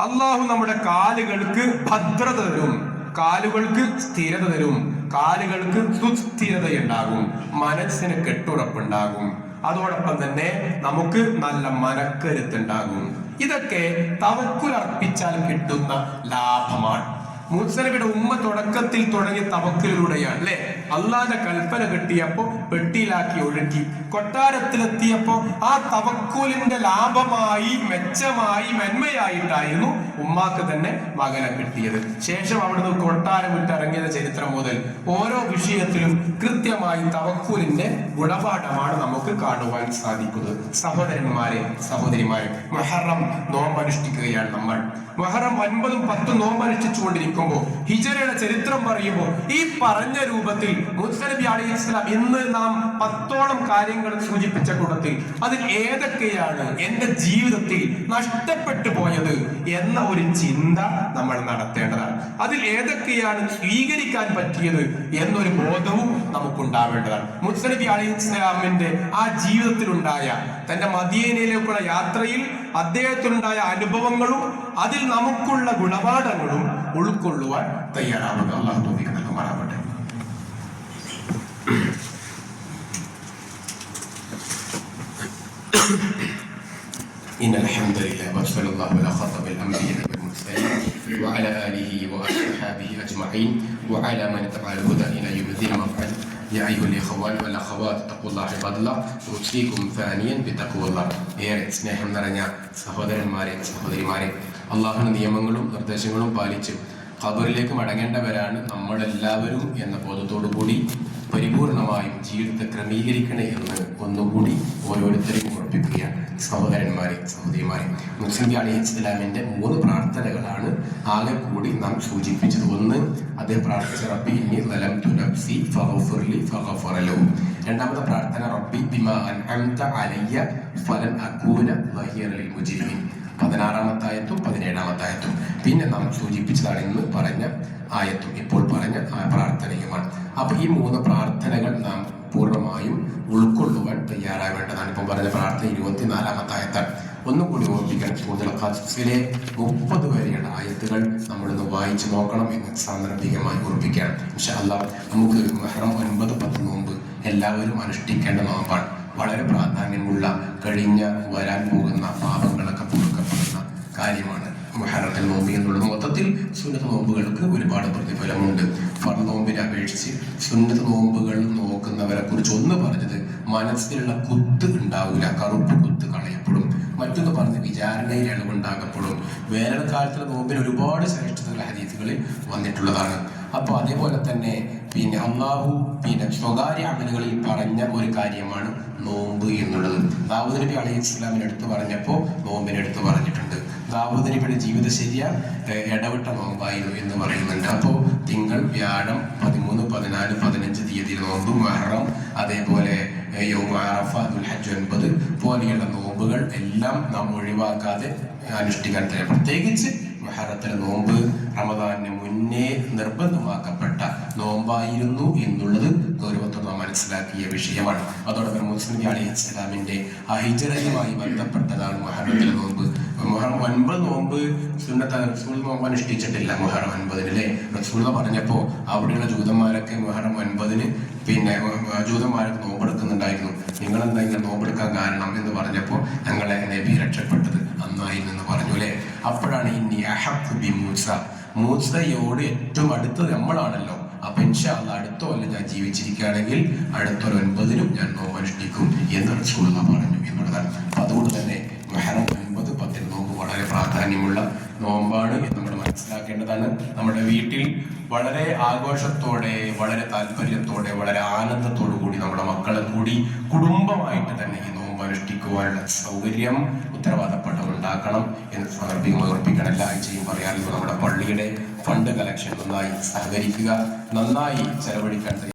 അള്ളാഹു നമ്മുടെ കാലുകൾക്ക് ഭദ്രത തരും, കാലുകൾക്ക് സ്ഥിരത തരും, കാലുകൾക്ക് സുസ്ഥിരതയുണ്ടാകും, മനസ്സിന് കെട്ടുറപ്പുണ്ടാകും. അതോടൊപ്പം തന്നെ നമുക്ക് നല്ല മനക്കരുത്തുണ്ടാകും. ഇതൊക്കെ തവക്കുൽ അർപ്പിച്ചാൽ കിട്ടുന്ന ലാഭമാണ്. മൂസാ നബിയുടെ ഉമ്മ തുടക്കത്തിൽ തുടങ്ങിയ തവക്കലിലൂടെയാണ് അല്ലെ. അള്ളാന്റെ കൽപ്പന കിട്ടിയപ്പോ പെട്ടിയിലാക്കി ഒഴുക്കി, കൊട്ടാരത്തിലെത്തിയപ്പോ ആ തവക്കുലിന്റെ ലാഭമായി, മെച്ചമായി, മെന്മയായിട്ടായിരുന്നു ഉമ്മാക്ക് തന്നെ മകനെ കിട്ടിയത്. ശേഷം അവിടുന്ന് കൊട്ടാരം വിട്ടിറങ്ങിയ ചരിത്രം മുതൽ ഓരോ വിഷയത്തിലും കൃത്യമായി തവക്കുലിന്റെ ഗുണപാഠമാണ് നമുക്ക് കാണുവാൻ സാധിക്കുന്നത്. സഹോദരന്മാരെ, സഹോദരിമാരെ, മുഹറം നോമ്പനുഷ്ഠിക്കുകയാണ് നമ്മൾ. മുഹറം 9ഉം 10ഉം നോമ്പനുഷ്ഠിച്ചുകൊണ്ടിരിക്കുമ്പോൾ ഹിജറയുടെ ചരിത്രം പറയുമ്പോൾ ഈ പറഞ്ഞ രൂപത്തിൽ മൂസാ നബി അലൈഹിസ്സലാം ഇന്ന് നാം 10ഓളം കാര്യങ്ങൾ സൂചിപ്പിച്ച കൂട്ടത്തിൽ അതിൽ ഏതൊക്കെയാണ് എന്റെ ജീവിതത്തിൽ നഷ്ടപ്പെട്ടു പോയത് എന്ന ഒരു ചിന്ത നമ്മൾ നടത്തേണ്ടതാണ്. അതിൽ ഏതൊക്കെയാണ് സ്വീകരിക്കാൻ പറ്റിയത് എന്നൊരു ബോധവും നമുക്കുണ്ടാവേണ്ടതാണ്. മൂസാ നബി അലൈഹിസ്സലാമിന്റെ ആ ജീവിതത്തിലുണ്ടായ തന്റെ മദീനയിലേക്കുള്ള യാത്രയിൽ അദ്ദേഹത്തിനുണ്ടായ അനുഭവങ്ങളും അതിൽ നമുക്കുള്ള ഗുണപാഠങ്ങളും ഉൾക്കൊള്ളുവാൻ തയ്യാറാവുക. അല്ലാഹു തൗഫീഖ് നൽകുമാറാവട്ടെ. إن الحمد لله وصلى الله على خاتم الأنبياء والمرسلين وعلى آله وأصحابه أجمعين وعلى من تبع الهدى إلى يوم الدين. وبعد يا أيها الإخوان والأخوات اتقوا الله عباد الله أوصيكم ثانيا بتقوى الله. ഏറെ സ്നേഹം നിറഞ്ഞ സഹോദരന്മാരെ, സഹോദരിമാരെ, അള്ളാഹുവിന്റെ നിയമങ്ങളും നിർദ്ദേശങ്ങളും പാലിച്ച് ഖബറിലേക്ക് മടങ്ങേണ്ടവരാണ് നമ്മളെല്ലാവരും എന്ന ബോധത്തോടു കൂടി പരിപൂർണമായും ജീവിതത്തെ ക്രമീകരിക്കണേ എന്ന് ഒന്നുകൂടി ഓരോരുത്തരെയും ഉറപ്പിക്കുകയാണ്. സഹോദരന്മാരെ, സഹോദരിമാരെ, മൂസാ നബി അലൈഹിസ്സലാമിന്റെ 3 പ്രാർത്ഥനകളാണ് ആകെ കൂടി നാം സൂചിപ്പിച്ചത്. ഒന്ന്, അദ്ദേഹം പ്രാർത്ഥിച്ച റബ്ബി ഇന്നി ളലംതു നഫ്സി ഫഗ്ഫിർ ലി ഫഗ്ഫറ ലഹു. രണ്ടാമത്തെ പ്രാർത്ഥന റബ്ബി ബിമാ അൻഅംത അലയ്യ ഫലൻ അകൂന വഹിയറ ലിൽ മുജ്രിമീൻ. 16-ാമത്തെ ആയത്തും 17-ാമത്തെ ആയത്തും പിന്നെ നാം സൂചിപ്പിച്ചതാണ് ഇന്ന് പറഞ്ഞ ആയത്തും ഇപ്പോൾ പറഞ്ഞ പ്രാർത്ഥനയുമാണ്. അപ്പൊ ഈ 3 പ്രാർത്ഥനകൾ നാം പൂർണ്ണമായും ഉൾക്കൊള്ളുവാൻ തയ്യാറാവേണ്ടതാണ്. ഇപ്പം പറഞ്ഞ പ്രാർത്ഥന 24-ാമത്തെ ആയത്താണ്. ഒന്നുകൂടി ഓർമ്മിക്കാൻ, സൂറത്തുൽ ഖസസിലെ 30 വരെയുള്ള ആയത്തുകൾ നമ്മളിന്ന് വായിച്ചു നോക്കണം എന്ന് സാന്ദർഭികമായി ഓർമ്മിക്കുകയാണ്. ഇൻഷാ അല്ലാഹ് നമുക്ക് മുഹറം 9, 10 നോമ്പ് എല്ലാവരും അനുഷ്ഠിക്കേണ്ട നോമ്പാണ്. വളരെ പ്രാധാന്യമുള്ള, കഴിഞ്ഞ വരാൻ പോകുന്ന പാപങ്ങളൊക്കെ പൊറുക്കപ്പെടുന്ന കാര്യമാണ് മുഹറത്തിൽ നോമ്പ് എന്നുള്ളത്. മൊത്തത്തിൽ സുന്നത്ത് നോമ്പുകൾക്ക് ഒരുപാട് പ്രതിഫലമുണ്ട്. ഫർദ് നോമ്പിനെ അപേക്ഷിച്ച് സുന്നത്ത് നോമ്പുകൾ നോക്കുന്നവരെ കുറിച്ച് ഒന്ന് പറഞ്ഞത് മനസ്സിലുള്ള കുത്ത് ഉണ്ടാവില്ല, കറുപ്പ് കുത്ത് കളയപ്പെടും. മറ്റൊന്ന് പറഞ്ഞ് വിചാരണയിൽ ഇളവുണ്ടാകപ്പെടും. വേനൽക്കാലത്തുള്ള നോമ്പിന് ഒരുപാട് ശ്രേഷ്ഠതകൾ ഹദീസുകളിൽ വന്നിട്ടുള്ളതാണ്. അപ്പോൾ അതേപോലെ തന്നെ അള്ളാഹു സ്വകാര്യ അമലുകളിൽ പറഞ്ഞ ഒരു കാര്യമാണ് നോമ്പ് എന്നുള്ളത്. ദാവൂദ് നബി അലൈഹിസ്സലാമിനെ എടുത്തു പറഞ്ഞപ്പോൾ നോമ്പിനെ എടുത്തു പറഞ്ഞിട്ടുണ്ട്. ദാവൂദ് നബിയുടെ ജീവിതചര്യ ഇടവിട്ട നോമ്പായിരുന്നു എന്ന് പറയുന്നുണ്ട്. അപ്പോൾ തിങ്കൾ, വ്യാഴം, 13, 14, 15 തീയതിയിൽ നോമ്പ്, മുഹറം, അതേപോലെ യൗമ അറഫ, ദുൽഹജ്ജ് 9 പോലെയുള്ള നോമ്പുകൾ എല്ലാം നാം ഒഴിവാക്കാതെ അനുഷ്ഠിക്കാൻ കഴിയും. പ്രത്യേകിച്ച് മുഹറത്തിലെ നോമ്പ് റമദാനിന് മുന്നേ നിർബന്ധമാക്കപ്പെട്ട നോമ്പായിരുന്നു എന്നുള്ളത് ഗൗരവത്തോടെ നാം മനസ്സിലാക്കിയ വിഷയമാണ്. അതോടൊപ്പം മൂസാ നബി അലൈഹിസ്സലാമിന്റെ ഹിജ്റയുമായി ബന്ധപ്പെട്ടതാണ് മുഹറത്തിലെ നോമ്പ്. മുഹറം 9 നോമ്പ് സുന്നത്ത് റസൂൽ നോമ്പ് അനുഷ്ഠിച്ചിട്ടില്ല. മുഹറം 9-ലെ റസൂൽ പറഞ്ഞപ്പോൾ അവിടെയുള്ള ജൂതന്മാരൊക്കെ മുഹറം 9-ന് ജൂതന്മാരൊക്കെ നോമ്പെടുക്കുന്നുണ്ടായിരുന്നു. നിങ്ങളെന്താ ഇങ്ങനെ നോമ്പെടുക്കാൻ കാരണം എന്ന് പറഞ്ഞപ്പോൾ ഞങ്ങളെ നബി രക്ഷപ്പെട്ടത് അന്നായിരുന്നു എന്ന് പറഞ്ഞു അല്ലെ. അപ്പോഴാണ് ഇന്നി അഹഖു ബി മൂസ, മൂസയോട് ഏറ്റവും അടുത്തത് നമ്മളാണല്ലോ. അപ്പൊ ഇൻഷാ അല്ലാഹ് അടുത്ത കൊല്ലം ഞാൻ ജീവിച്ചിരിക്കുകയാണെങ്കിൽ അടുത്തൊരു 9-നും ഞാൻ നോമ്പ് അനുഷ്ഠിക്കും എന്ന് റസൂലുള്ളാഹി പറഞ്ഞു എന്നുള്ളതാണ്. അപ്പൊ അതുകൊണ്ട് തന്നെ മുഹറം 9, 10 നോമ്പ് വളരെ പ്രാധാന്യമുള്ള നോമ്പാണ് എന്ന് നമ്മൾ മനസ്സിലാക്കേണ്ടതാണ്. നമ്മുടെ വീട്ടിൽ വളരെ ആഘോഷത്തോടെ, വളരെ താല്പര്യത്തോടെ, വളരെ ആനന്ദത്തോടു കൂടി നമ്മുടെ മക്കളെ കൂടി കുടുംബമായിട്ട് തന്നെ ഈ നോമ്പ് അനുഷ്ഠിക്കുവാനുള്ള സൗകര്യം ഉത്തരവാദപ്പെട്ടവരുണ്ടാക്കണം എന്ന് സാന്ദർഭികമായി ഓർപ്പിക്കണം. എല്ലാ ആഴ്ചയും പറയാറുള്ളത് നമ്മുടെ പള്ളിയുടെ ഫണ്ട് കളക്ഷൻ നന്നായി സഹകരിക്കുക, നന്നായി ചെലവഴിക്കാൻ